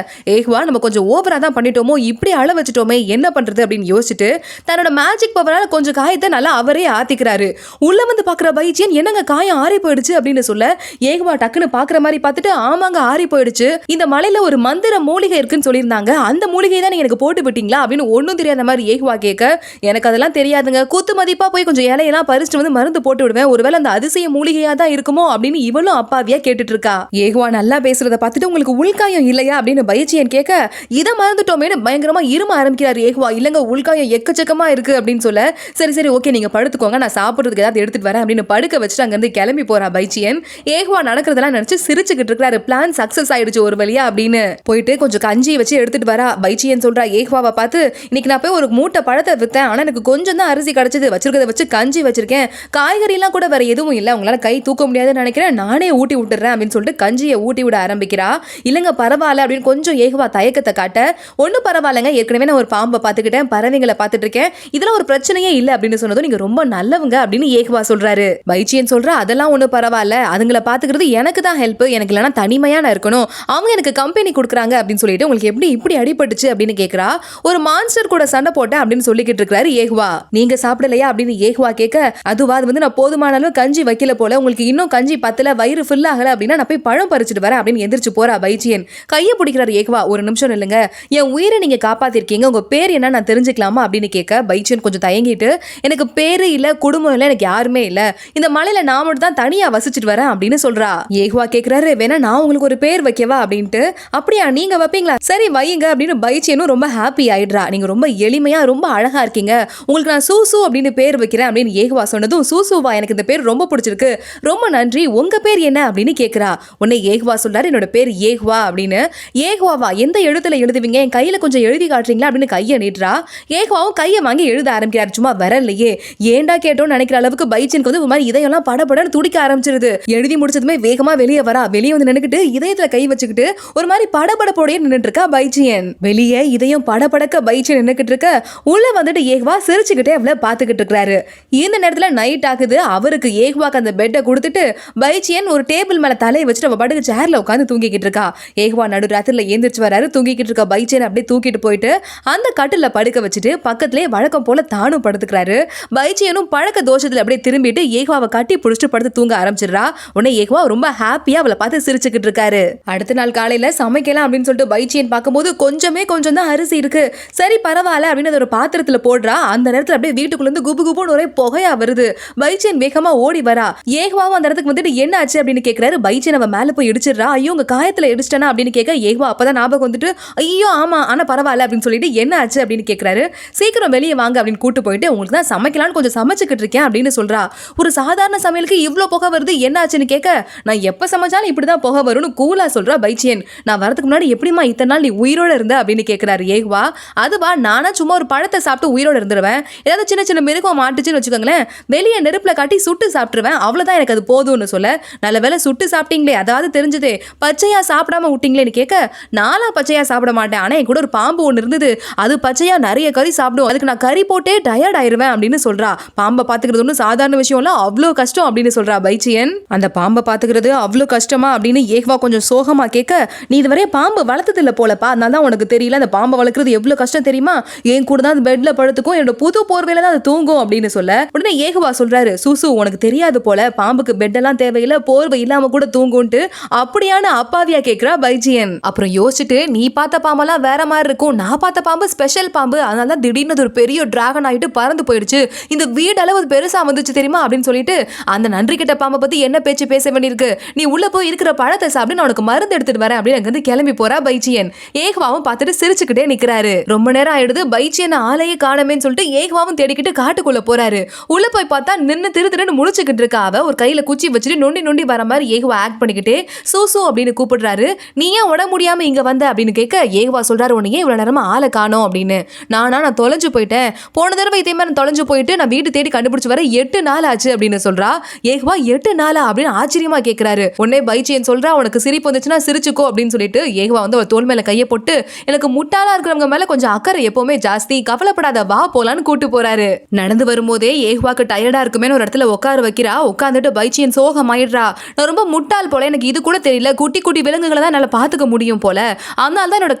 ஏகுவா நம்ம கொஞ்சம் ஓவரா தான் பண்ணிட்டோமோ, இப்படி அழ வச்சுட்டோமே, என்ன பண்றது அப்படின்னு யோசிச்சுட்டு தன்னோட மேஜிக் பவரால கொஞ்சம் காயத்தை நல்லா அவரே ஆத்திக்கிறாரு. உள்ள வந்து பாக்குற பைச்சியன் என்னங்க காயம் ஆறி போயிடுச்சு அப்படின்னு சொல்ல ஏகுவா டக்குன்னு பாக்குற மாதிரி பார்த்துட்டு ஆமாங்க ஆறி போயிடுச்சு. இந்த மலையில ஒரு மந்திர மூலிகை இருக்குன்னு சொல்லியிருந்தாங்க. அந்த மூலிகை தான் நீங்க எனக்கு போட்டு விட்டீங்களா அப்படின்னு ஒன்னும் தெரியாத மாதிரி ஏகுவா கேட்க, எனக்கு அதெல்லாம் தெரியாதுங்க. குத்து மதிப்பா போய் கொஞ்சம் இலையெல்லாம் பறிச்சுட்டு வந்து மருந்து போட்டு விடுவேன். ஒருவேளை அந்த அதிசய மூலிகையா தான் இருக்குமோ அப்படின்னு இவளும் அப்பாவியா கேட்டுட்டு இருக்கா. ஏகுவா நல்லா பேசுறத பார்த்துட்டு உங்களுக்கு உள்காயம் இல்லையா அப்படின்னு பயிற்சியன் கேட்க, இதை மறந்துட்டோமேனு பயங்கரமா இரும ஆரம்பிக்கிறார் ஏகுவா. இல்லங்க உள்காயம் எக்கச்சக்கமா இருக்கு அப்படின்னு சொல்ல, சரி சரி ஓகே நீங்க படுத்துக்கோங்க, நான் சாப்பிடுறதுக்கு ஏதாவது எடுத்துட்டு வரேன் அப்படின்னு படுக்க வச்சுட்டு அங்கிருந்து கிளம்பி போறா பைச்சியன். ஏகுவா நடக்கிறதெல்லாம் நினைச்சு சிரிச்சுக்கிட்டு இருக்காரு. பிளான் சக்சஸ் ஆயிடுச்சு ஒரு வழியா அப்படின்னு போயிட்டு கொஞ்சம் கஞ்சி வச்சு எடுத்துட்டு வரா. பைச்சியன் சொல்றா ஏகுவாவை பார்த்து, இன்னைக்கு நான் போய் ஒரு மூட்டை பழத்தை வித்தேன், ஆனா எனக்கு கொஞ்சம் தான் அரிசி கிடைச்சது, வச்சிருக்கத வச்சு கஞ்சி வச்சிருக்கேன், காய்கறி எல்லாம் கூட வேற எதுவும் இல்ல, உங்களால கை தூக்க முடியாதுன்னு நினைக்கிறேன், நானே ஊட்டி விட்டுறேன் அப்படின்னு சொல்லிட்டு கஞ்சியை ஊட்டி விட ஆரம்பிக்கிறா. இல்லங்க பரவாயில்ல அப்படின்னு கொஞ்சம் ஏகுவா தயக்கத்தை காட்ட, ஒன்னும் பரவாயில்லங்க, ஏற்கனவே நான் ஒரு பாம்பை பார்த்துக்கிட்டேன், பறவைங்களை பார்த்துட்டு இருக்கேன், இதெல்லாம் ஒரு பிரச்சனையே இல்லை அப்படின்னு சொன்னதும் நீங்க ரொம்ப நல்லவங்க அப்படின்னு ஏகுவா சொல்றாரு. பைச்சியன் சொல்றா அதெல்லாம் ஒன்றும் பரவாயில்ல, அதுங்களை பார்த்துக்கிறது எனக்கு தான் ஹெல்ப், எனக்கு இல்லைனா தனிமையா நான் இருக்கணும், அவங்க எனக்கு கம்பெனி கொடுக்குறாங்க அப்படின்னு சொல்லிட்டு உங்களுக்கு எப்படி இப்படி அடிபட்டுச்சு அப்படின்னு கேட்குறா. ஒரு மான்ஸ்டர் கூட சண்டை போட்டேன் அப்படின்னு சொல்லிக்கிட்டு இருக்காரு ஏகுவா. நீங்க சாப்பிடலையா அப்படின்னு ஏகுவா கேட்க, அதுவா அது வந்து நான் போதுமான அளவு கஞ்சி வைக்கல போல, உங்களுக்கு இன்னும் கஞ்சி பத்தல, வயிறு ஃபில் ஆகல அப்படின்னா நான் போய் பழம் பறிச்சுட்டு வரேன் அப்படின்னு எந்திரிச்சு போறா. பைச்சியன் கையை பிடிக்கிறாரு ஏகுவா. ஒரு நிமிஷம் இல்லைங்க, என் உயிரை நீங்க காப்பாத்திருக்கீங்க, உங்க பேர் என்ன நான் தெரிஞ்சுக்கலாமா அப்படின்னு கேட்க, பைச்சியன் கொஞ்சம் தயங்கிட்டு, எனக்கு பேரு இல்ல குடும்பம் இல்ல, எனக்கு யாருமே இல்ல, இந்த மலையில நான் மட்டும் தான் தனியா வசிச்சுட்டு வரேன் அப்படின்னு சொல்றா. ஏகுவா கேட்கிறாரு, வேணா நான் உங்களுக்கு ஒரு பேர் வைக்கவா அப்படின்ட்டு. அப்படியா நீங்க வைப்பீங்களா, சரி வையுங்க அப்படின்னு பைச்சியனும் ரொம்ப ஹாப்பி ஆயிடுறா. நீங்க ரொம்ப எளிமையா ரொம்ப அழகா இருக்கீங்க, உங்களுக்கு நான் சூசு அப்படின்னு பேர் வைக்கிறேன் அப்படின்னு ஏகுவா சொன்னதும், சூசுவா எனக்கு இந்த பேர் ரொம்ப பிடிச்சிருக்கு, ரொம்ப நன்றி, உங்க பேர் என்ன அப்படின்னு கேட்கிறா. உடனே ஏகுவா சொல்றாரு என்னோட பேர் ஏகுவா அப்படின்னு. ஏகுவாவா எந்த எழுத்துல எழுதுவீங்க, என் கையில கொஞ்சம் எழுதி காட்டுறீங்களா அப்படின்னு கையை நீட்டுறா. ஏகுவாவும் கையை வாங்கி எழுத ஆரம்பிக்கிறாரு. சும்மா வரலையே ஏண்டா கேட்டோம்னு நினைக்கிற அளவுக்கு பைச்சியனுக்கு வந்து ஒரு மாதிரி இதயெல்லாம் படபடன்னு துடிக்க ஆரம்பிச்சிருது. எழுதி முடிச்சதுமே வேகமா வெளியே வரா. வெளியே வந்து நின்னுக்கிட்டு இதயத்துல கை வச்சுக்கிட்டு ஒரு மாதிரி படபடப்போடயே நின்னுட்டு இருக்கா பைச்சியன். வெளியே இதயம் படபடக்க பைச்சியன் நின்னுக்கிட்டு இருக்க, உள்ள வந்துட்டு ஏகுவா சிரிச்சுக்கிட்டே அவளை பாத்துக்கிட்டு இருக்காரு. இந்த நேரத்துல நைட் ஆகுது. அவருக்கு ஏகுவாக்கு அந்த பெட்டை கொடுத்துட்டு பைச்சியன் ஒரு டேபிள் மேல தலையை வச்சுட்டு அவ பாட்டுக்கு சேர்ல உட்காந்து தூங்கிக்கிட்டு இருக்கா. ஏகுவா நடு ராத்திரில ஏந்திரிச்சு வராரு. தூங்கிக்கிட்டு இருக்க பைச்சியன் அப்படியே தூக்கிட்டு போயிட்டு அந்த கட்டில படுக்க வச்சுட்டு பக்கத்திலே வழக்கம் போல தானும் படுத்துக்கிறாரு. பைச்சியனும் பழக்க தோஷத்துல அப்படியே திரும்பிட்டு ஏகுவாவை கட்டி பிடிச்சிட்டு படுத்து தூங்க ஆரம்பிச்சிடுறா. உடனே ஏகுவா ரொம்ப ஹாப்பியா அவளை பார்த்து சிரிச்சுக்கிட்டு இருக்காரு. அடுத்த நாள் காலையில சமைக்கலாம் அப்படின்னு சொல்லிட்டு பைச்சியன் பார்க்கும்போது கொஞ்சம் தான் அரிசி இருக்கு, சரி பரவாயில்ல அப்படின்னு ஒரு பாத்திரத்துல போடுறா. அந்த நேரத்துல அப்படியே வீட்டுக்குள்ள இருந்து குபு குபுன்னு ஒரே புகையா வருது. பைச்சியன் வேகமா ஓடி வரா. ஏகுவாவும் அந்த இடத்துக்கு வந்துட்டு என்ன ஆச்சு அப்படின்னு கேட்கிறாரு. பைச்சியன் அவ மேல போய் இடிச்சிடுறா. ஐயோ உங்க காயத்துல இடிச்சிட்டனா அப்படின்னு கேட்க, ஏகுவா அப்பதான் ஞாபகம் வந்துட்டு ஐயோ ஆமா ஆனா பரவாயில்ல அப்படின்னு சொல்லிட்டு என்ன ஆச்சு அப்படின்னு கேட்கிறாரு. சீக்கிரம் வெளியே வாங்க அப்படின்னு கூட்டு போயிட்டு உங்களுக்கு தான் சமைக்கலாம்னு கொஞ்சம் சமைச்சுக்கிட்டு இருக்கேன் அப்படின்னு சொல்றா. ஒரு சாதாரண சமையலுக்கு இவ்ளோ புகை வருது, என்ன ஆச்சுன்னு கேட்க, நான் எப்ப சமைச்சாலும் இப்படிதான் புகை வரும்னு கூலா சொல்றா பைச்சியன். நான் வரதுக்கு முன்னாடி எப்படிமா இத்தனை நாள் நீ உயிரோட இருந்த அப்படின்னு கேட்கிறாரு ஏகுவா. அதுவா நானா சும்மா ஒரு பழத்தை சாப்பிட்டு உயிரோட இருந்துருவேன், ஏதாவது சின்ன சின்ன மிருகம் மாட்டுச்சுன்னு வச்சுக்கோங்களேன், வெளியே நெருப்புல காட்டி சுட்டு சாப்பிட்டுருவேன், அவ்வளவுதான் எனக்கு அது போதும்னு சொல்ல, நல்ல வேலை சுட்டு சாப்பிட்டீங்களே அதாவது தெரிஞ்சதே, பச்சையா சாப்பிடாம விட்டீங்களேன்னு கேட்க, நானா பச்சையா சாப்பிட மாட்டேன், ஆனா என் கூட ஒரு பாம்பு ஒன்று இருந்தது, அது பச்சையா நிறைய கறி சாப்பிடும், அதுக்கு நான் கறி போட்டே டயர்ட் ஆயிருவேன் அப்படின்னு சொல்றா. பாம்பை பாத்துக்கிறது ஒன்றும் சாதாரண விஷயம் இல்ல, அவ்வளோ கஷ்டம் அப்படின்னு சொல்றா பைச்சியன். அந்த பாம்பை பாத்துக்கிறது அவ்வளோ கஷ்டமா அப்படின்னு ஏகுவா கொஞ்சம் சோகமா கேட்க, நீ இதுவரை பாம்பு வளர்த்தது இல்ல போலப்பா, அதனால தான் உனக்கு தெரியல, அந்த பாம்பை வளர்க்கறது எவ்வளவு கஷ்டம் தெரியுமா, என் கூட தான் பெட்ல படுத்துக்கும், என்னோட புது போர்வையில தான் அது தூங்கும் அப்படின்னு சொல்ல, உடனே ஏகுவா சொல்றாரு, சூசு உனக்கு தெரியாது போல, பாம்புக்கு பெட் எல்லாம் தேவையில்லை, போர்வை இல்லாம கூட தூங்கும்ட்டு. அப்படியான அப்பாவியா கேட்கிறா பைச்சியன். அப்புறம் யோசிச்சுட்டு, நீ பார்த்த பாம்பெல்லாம் வேற மாதிரி இருக்கும், நான் பார்த்த பாம்பு ஸ்பெஷல் பாம்பு, அதனால தான் திடீர்னு ஒரு பெரிய டிராகன் ஆயிட்டு பறந்து போயிடுச்சு, இந்த வீடு அளவு பெருசா வந்துச்சு தெரியுமா அப்படின்னு சொல்லிட்டு, அந்த நன்றி கிட்ட பாம்பை பத்தி என்ன பேச்சு பேச வேண்டியிருக்கு, நீ உள்ள போய் இருக்கிற பழத்தை சாப்பிட்டு நான் உனக்கு மருந்து எடுத்துட்டு வரேன் அப்படின்னு அங்கிருந்து கிளம்பி போறா பைச்சியன். ஏகுவாவும் பார்த்துட்டு சிரிச்சுக்கிட்டே நிக்கிறாரு. ரொம்ப நேரம் ஆயிடுது. பைச்சியன் ஆளையே காணமேன்னு சொல்லிட்டு ஏகுவாவும் தேடிக்கிட்டு காட்டுக்குள்ள போறாரு. உள்ள போய் பார்த்தா நின்னு திருன்னு முழிச்சுக்கிட்டு இருக்கா. அவ ஒரு கையில குச்சி வச்சுட்டு நொண்டி வர மாதிரி ஏகுவா ஆக்ட் பண்ணிக்கிட்டே சூசு அப்படின்னு கூப்பிடுறாரு. நீ ஏன் உட முடியாம இங்க வந்த அப்படின்னு கேட்க, ஏகுவா சொல்றாரு, உன்னை ஏன் இவ்வளவு நேரமா ஆளை காணோம் அப்படின்னு. நான் தொலைஞ்சு போயிட்டேன், போன தடவை இதே மாதிரி தொலைஞ்சு போயிட்டு நான் வீட்டு தேடி கண்டுபிடிச்சு வர 8 நாள் ஆச்சு அப்படின்னு சொல்றா. ஏகுவா 8 நாளா அப்படின்னு ஆச்சரியமா கேட்கிறாரு. உடனே பைச்சியன் சொல்றா, உனக்கு சிரிப்பு வந்துச்சுன்னா சிரிச்சுக்கோ அப்படின்னு சொல்லிட்டு ஏகுவா வந்து அவள் தோல் மேல கையை போட்டு, எனக்கு முட்டாளா இருக்கிறவங்க மேல கொஞ்சம் அக்கறை எப்பவுமே ஜாஸ்தி, கவலைப்படாத வா போலான்னு கூட்டு போறாரு. நடந்து வரும்போதே ஏகுவாக்கு டயர்டா இருக்குமே ஒரு இடத்துல உட்கார வைக்கிறா. உட்காந்துட்டு பைச்சியன் சோகமாயிடுறா. நான் ரொம்ப முட்டாள் போல, எனக்கு இது கூட தெரியல, குட்டி குட்டி விலங்குகளை தான் என்னால பாத்துக்க முடியும் போல, அதனால தான் என்னோட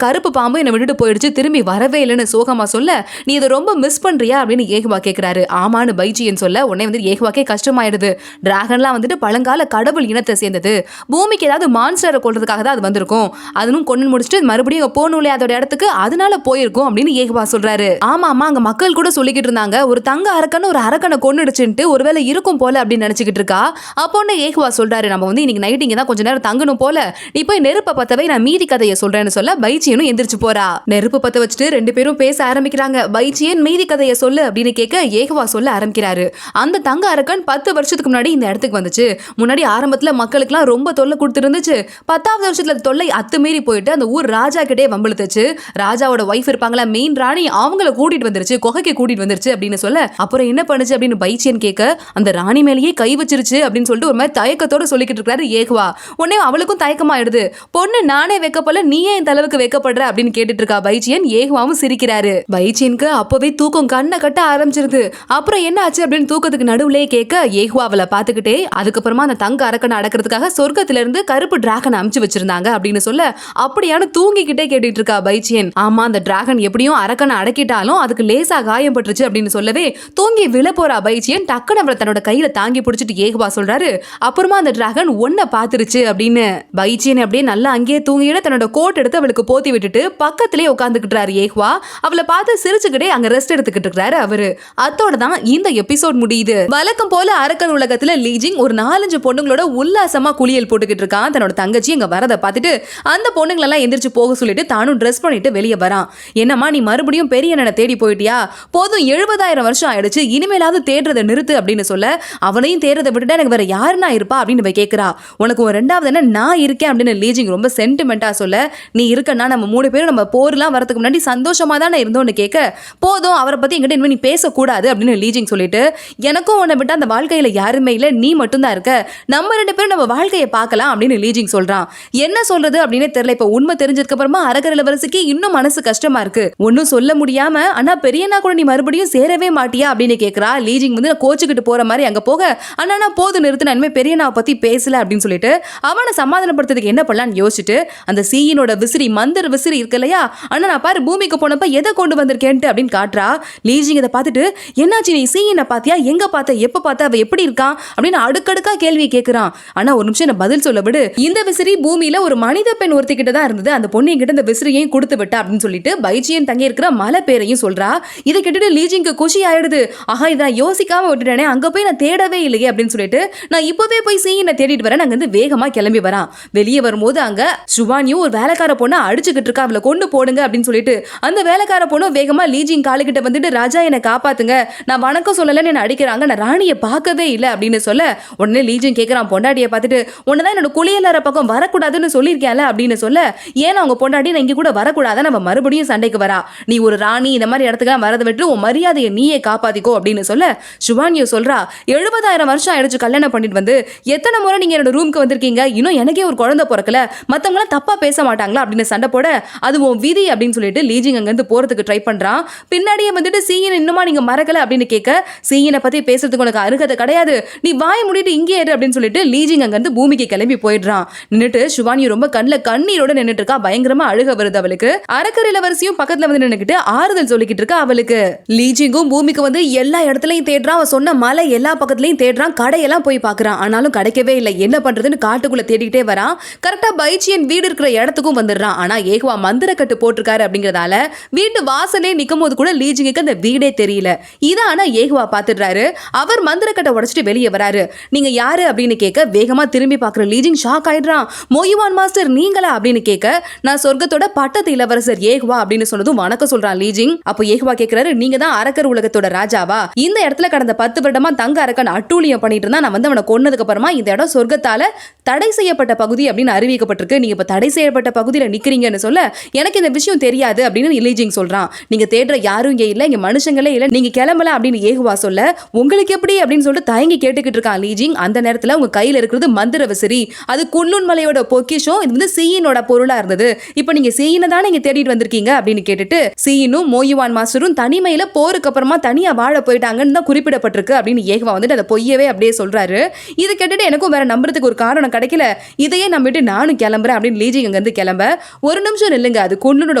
கருப்பு பாம்பு என்னை விட்டுட்டு போயிடுச்சு, திரும்பி வரவே இல்லைன்னு சோகமா சொல்ல, நீ இதை ரொம்ப மிஸ் பண்றியா அப்படின்னு ஏகுவா கேட்கிறாரு. ஆமான்னு பைச்சியன் சொல்ல, உடனே வந்து ஏகுவாக்கே கஷ்டமாயிடுது. டிராகன்லாம் வந்துட்டு பழங்கால கடவுள் இனத்தை சேர்ந்தது, பூமிக்கு ஏதாவது மான்ஸ்டரை பேரை கொல்றதுக்காக தான் அது வந்திருக்கும். அதுவும் கொண்டு முடிச்சுட்டு மறுபடியும் போகணும் இல்லையா அதோட இடத்துக்கு, அதனால போயிருக்கும் அப்படின்னு ஏகுவா சொல்றாரு. ஆமா அங்க மக்கள் கூட சொல்லிக்கிட்டு இருந்தாங்க, ஒரு தங்க அரக்கன் ஒரு அரக்கனை கொன்னுடுச்சுன்ட்டு, ஒருவேளை இருக்கும் போல அப்படின்னு நினைச்சுக்கிட்டு இருக்கா. அப்போன்னு ஏகுவா சொல்றாரு, நம்ம வந்து இன்னைக்கு நைட் இங்க தான் கொஞ்ச நேரம் தங்கணும் போல, நீ போய் நெருப்ப பத்தவை, நான் மீதி கதையை சொல்றேன்னு சொல்ல பைச்சியனும் எந்திரிச்சு போறா. நெருப்பு பத்த வச்சுட்டு 2 பேரும் பேச ஆரம்பிக்கிறாங்க. பைச்சியன் மீதி கதையை சொல்லு அப்படின்னு கேட்க ஏகுவா சொல்ல ஆரம்பிக்கிறாரு. அந்த தங்க அரக்கன் 10 வருஷத்துக்கு முன்னாடி இந்த இடத்துக்கு வந்துச்சு. முன்னாடி ஆரம்பத்துல மக்களுக்குலாம் ரொம்ப தொல்லை கொடுத்து இருந்துச்சு. 10வது வருஷத்துல தொல்லை அத்துமீறி போயிட்டு அந்த ஊர் ராஜா கிட்டே வம்பிழுத்துச்சு. ராஜாவோட வைஃப் இருப்பாங்களா மெயின் ராணி, அவங்கள கூட்டிட்டு வந்துருச்சு, குகைக்கு கூட்டிட்டு வந்துருச்சு அப்படின்னு சொல்ல, அப்புறம் என்ன பண்ணுச்சு அப்படின்னு பைச்சியன் கேட்க, அந்த ராணி மேலேயே கை வச்சிருச்சு அப்படின்னு சொல்லிட்டு ஒரு மாதிரி தயக்கத்தோட சொல்லிக்கிட்டு இருக்காரு ஏகுவா. உடனே அவளுக்கும் தயக்கமாயிடுது. பொண்ணு நானே வைக்கப்படல, நீயே இந்த அளவுக்கு வைக்கப்படுற அப்படின்னு கேட்டுட்டு இருக்கா பைச்சியன். ஏகுவாவும் சிரிக்கிறாரு. பைச்சியனுக்கு அப்பவே தூக்கம் கண்ணை கட்ட ஆரம்பிச்சிருது. அப்புறம் என்ன ஆச்சு அப்படின்னு தூக்கத்துக்கு நடுவுலயே கேட்க, ஏகுவா அவளை பாத்துக்கிட்டே அதுக்கப்புறமா அந்த தங்க அரக்கனை அடக்கிறதுக்காக சொர்க்கத்துல இருந்து கருப்பு டிராகன் அமுச்சு வச்சிருந்தாங்க அப்படின்னு சொல்ல, அப்படியான தூங்கிக்கிட்டே கேட்டுட்டு இருக்கா பைச்சியன். ஆமா அந்த டிராகன் எப்படியும் அரக்கனை அடக்கிட்டாலும் அதுக்கு லேசா காயம் பட்டுருச்சு அப்படின்னு சொல்லவே தூங்கி விழ போறா பைச்சியன். டக்குனு அவளை தன்னோட கையில தாங்கி பிடிச்சிட்டு ஏகுவா சொல்றாரு, அப்புறமா அந்த டிராகன் ஒன்ன பாத்துருச்சு அப்படின்னு. பைச்சியன் அப்படியே நல்லா அங்கேயே தூங்கிட தன்னோட கோட் எடுத்து அவளுக்கு போத்தி விட்டுட்டு பக்கத்திலேயே உட்காந்துக்கிட்டாரு ஏகுவா. அவளை பார்த்து சிரிச்சுக்கிட்டே அங்க ரெஸ்ட் எடுத்துக்கிட்டு இருக்காரு அவரு. அதோட தான் இந்த எபிசோட் முடியுது. வழக்கம் போல அரக்கர் உலகத்துல லீஜிங் ஒரு 4-5 பொண்ணுங்களோட உல்லாசமா குளியல் போட்டுக்கிட்டு இருக்கான். தன்னோட தங்கச்சி அங்க வரதை பார்த்துட்டு அந்த பொண்ணுங்களெல்லாம் எந்திரிச்சு போக சொல்லிட்டு தானும் ட்ரெஸ் பண்ணிட்டு வெளியே வரான். என்னம்மா நீ மறுபடியும் பெரிய அண்ணனை தேடி போயிட்டியா? போதும் 70,000 வருஷம் ஆயிடுச்சு, இனிமேலாவது தேடுறதை நிறுத்து அப்படின்னு சொல்ல, அவனையும் தேடுறதை விட்டுட்டு எனக்கு வேற யாருன்னா இருப்பா அப்படின்னு கேட்கிறா. உனக்கு ஒரு 2வது என்ன நான் இருக்கேன் அப்படின்னு லீஜிங் ரொம்ப சென்டிமெண்டா சொல்ல, நீ இருக்கன்னா நம்ம 3 பேரும் நம்ம போர்லாம் வரதுக்கு முன்னாடி சந்தோஷமா தானே இருந்தோம்னு கேட்க, போதும் அவரை பத்தி என்கிட்ட இனிமே நீ பேசக்கூடாது அப்படின்னு லீஜிங் சொல்லிட்டு, எனக்கும் உன்னை விட்டு அந்த வாழ்க்கையில யாருமே இல்லை, நீ மட்டும் தான் இருக்க, நம்ம 2 பேரும் நம்ம வாழ்க்கையை பார்க்கலாம் அப்படின்னு லீஜிங் சொல்றான். என்ன சொல்றது அப்படின்னு தெரியல. இப்ப உண்மை தெரிஞ்சதுக்கு அப்புறமா அரக்கர் இளவரசிக்கு இன்னும் மனசு கஷ்டமா இருக்கு. ஒன்னும் சொல்ல முடியாம, ஆனா பெரியண்ணா கூட நீ மறுபடியும் சேரவே மாட்டியா அப்படின்னு கேட்கிறா. லீஜிங் வந்து கோச்சுக்கிட்டு போற மாதிரி அங்க போக, அண்ணா போது நிறுத்து, நான் இனிமே பெரியண்ணாவை பத்தி பேசல அப்படின்னு சொல்லிட்டு அவனை சமாதானப்படுத்துறதுக்கு என்ன பண்ணலான்னு யோசிச்சுட்டு அந்த சீயினோட விசிறி மந்திர விசிறி இருக்கு இல்லையா, அண்ணா நான் பாரு பூமிக்கு போனப்ப எதை கொண்டு வந்திருக்கேன்ட்டு அப்படின்னு காட்டுறா. லீஜிங் இதை பார்த்துட்டு, என்னாச்சு நீ சீயினை பாத்தியா, எங்க பார்த்த, எப்ப பார்த்த, அவ எப்படி இருக்கான் அப்படின்னு அடுக்கடுக்கா கேள்வி கேட்கிறான். ஆனா ஒரு நிமிஷம் நான் பதில் சொல்ல விடு, இந்த விசிறி பூமியில ஒரு மனித பெண் ஒருத்திக்கிட்ட தான் இருந்தது, அந்த பொண்ணு என்கிட்ட இந்த விசிறியையும் கொடுத்து விட்டா அப்படின்னு சொல்லிட்டு பைச்சியன் தங்கி இருக்கிற மலை பேரையும் சொல்றா. இதை கேட்டுட்டு லீஜிங்க்கு குஷி ஆயிடுது. ஆஹா இதை நான் யோசிக்காம விட்டுட்டேனே, அங்க போய் நான் தேடவே இல்லையே அப்படின்னு சொல்லிட்டு நான் இப்பவே போய் சீயினை தேடிட்டு வரேன். அங்க இருந்து வேகமா கிளம்பி வரான். வெளியே வரும்போது அங்க சுவானியும் ஒரு வேலைக்கார பொண்ணை அடிச்சுக்கிட்டு இருக்கா, அவளை கொண்டு போடுங்க அப்படின்னு சொல்லிட்டு அந்த வேலைக்கார பொண்ணு வேகமா லீஜிங் காலுக்கிட்ட வந்துட்டு, ராஜா என்னை காப்பாத்துங்க, நான் வணக்கம் சொல்லலன்னு என்ன அடிக்கிறாங்க, நான் ராணியை பார்க்கவே இல்லை அப்படின்னு சொல்ல, உடனே லீஜிங் கேட்கிறான் பொண்டாட்டியை பார்த்துட்டு, உன்னதான் என்னோட குளியலற பக்கம் வரக்கூடாதுன்னு சொல்லியிருக்கேன்ல அப்படின்னு சொல்ல, ஏன்னா அவங்க பொண்டாட்டி நான் இங்க கூட வரக்கூடாது, நம்ம மறுபடியும் சண்டைக்கு வரா, நீ ஒரு ராணி இந்த மாதிரி இடத்துக்கு வரதை விட்டு உன் மரியாதையை நீயே காப்பாத்திக்கோ அப்படின்னு சொல்ல, சுவானியோ சொல்றா, 70,000 வருஷம் ஆயிடுச்சு கல்யாணம் பண்ணிட்டு வந்து, எத்தனை முறை நீங்க என்னோட ரூமுக்கு வந்திருக்கீங்க, இன்னும் எனக்கே ஒரு குழந்தை பிறக்கல, மத்தவங்க தப்பா பேச மாட்டாங்களா அப்படின்னு சண்டை போட, அது உன் விதி அப்படின்னு சொல்லிட்டு லீஜிங் அங்கிருந்து போறதுக்கு ட்ரை பண்றான். பின்னாடியே வந்துட்டு சீயன் இன்னுமா நீங்க மறக்கல அப்படின்னு கேட்க, சீயனை பத்தி பேசுறதுக்கு உனக்கு அருகதை கிடையாது, நீ வாய் மூடிட்டு இங்கே ஏறு அப்படின்னு சொல்லிட்டு லீஜிங் அங்கிருந்து பூமிக்கு கிளம்பி போயிடுறான். நின்னுட்டு சுவானி ரொம்ப கண்ணில் கண்ணீரோட நின்னுட்டு இருக்கா. பயங்கரமா அழுக வருது அவளுக்கு. அரக்கர் இளவரசியும் பக்கத்துல வந்து நின்னுக்கிட்டு ஆறுதல் சொல்லிக்கிட்டு இருக்கா அவளுக்கு. லீஜிங்கும் பூமிக்கு வந்து எல்லா இடத்துலயும் தேடுறான். அவன் சொன்ன மலை எல்லா பக்கத்துலயும் தேடுறான். கடையெல்லாம் போய் பாக்குறான். ஆனாலும் கிடைக்கவே இல்லை. என்ன பண்றதுன்னு காட்டுக்குள்ள தேடிக்கிட்டே வரான். கரெக்டா பைச்சியன் வீடு இருக்கிற இடத்துக்கும் வந்துடுறான். ஆனா ஏகுவா மந்திர கட்டு போட்டிருக்காரு அப்படிங்கறதால வீட்டு வாசலே நிக்கும் போது கூட லீஜிங்குக்கு அந்த வீடே தெரியல. இதை ஆனா ஏகுவா பாத்துடுறாரு. அவர் மந்திர கட்டை உடைச்சிட்டு வெளியே வராரு. நீங்க யாரு அப்படின்னு கேட்க வேகமா திரும்பி பாக்குற லீஜிங் ஷாக் ஆயிடுறான். மோயுவான் மாஸ்டர் நீங்களா அப்படின்னு கேட்க, நான் சொர்க்கத்தோட பட்டத்து இளவரசர் ஏகுவா அப்படின்னு சொன்னதும் வணக்கம் சொல்றான் லீஜிங். அப்போ ஏகுவா கேட்கிறாரு, நீங்க தான் அரக்கர் உலகத்தோட ராஜாவா? இந்த இடத்துல கடந்த 10 வருடமா தங்க அரக்கன் அட்டூழியம் பண்ணிட்டு இருந்தா, நான் வந்து அவனை கொன்னதுக்கு அப்புறமா இந்த இடம் சொர்க்கத்தால தடை செய்யப்பட்ட பகுதி அப்படின்னு அறிவிக்கப்பட்டிருக்கு. நீங்க இப்ப தடை செய்யப்பட்ட பகுதியில நிக்கிறீங்கன்னு சொல்ல, எனக்கு இந்த விஷயம் தெரியாது அப்படின்னு லீஜிங் சொல்றான். நீங்க தேடுற யாரும் இங்க இல்ல, இங்க மனுஷங்களே இல்ல, நீங்க கிளம்பல அப்படின்னு ஏகுவா சொல்ல, உங்களுக்கு எப்படி அப்படின்னு சொல்லிட்டு தயங்கி கேட்டுக்கிட்டு இருக்கான் லீஜிங். அந்த நேரத்துல உங்க கையில இருக்கிறது மந்திர விசிறி, அது குன்லுன் மலையோட பொக்கிஷம், இது வந்து சீயினோட பொருளா இருந்தது. இப்போ நீங்க சீயினை தானே இங்க தேடிட்டு வந்திருக்கீங்க அப்படின்னு கேட்டுட்டு, சீயினும் மோயுவான் மாஸ்டரும் தனிமையில போருக்கு அப்புறமா தனியா வாழ போயிட்டாங்கன்னு தான் குறிப்பிடப்பட்டிருக்கு அப்படின்னு ஏகுவா வந்துட்டு அதை பொய்யவே அப்படியே சொல்றாரு. இது கேட்டுட்டு எனக்கும் வேற நம்புறதுக்கு ஒரு காரணம் கிடைக்கல, இதையே நம்பிட்டு நானும் கிளம்புறேன் அப்படின்னு லீஜிங் அங்க இருந்து கிளம்ப, ஒரு நிமிஷம் நில்லுங்க, அது குன்லுனோட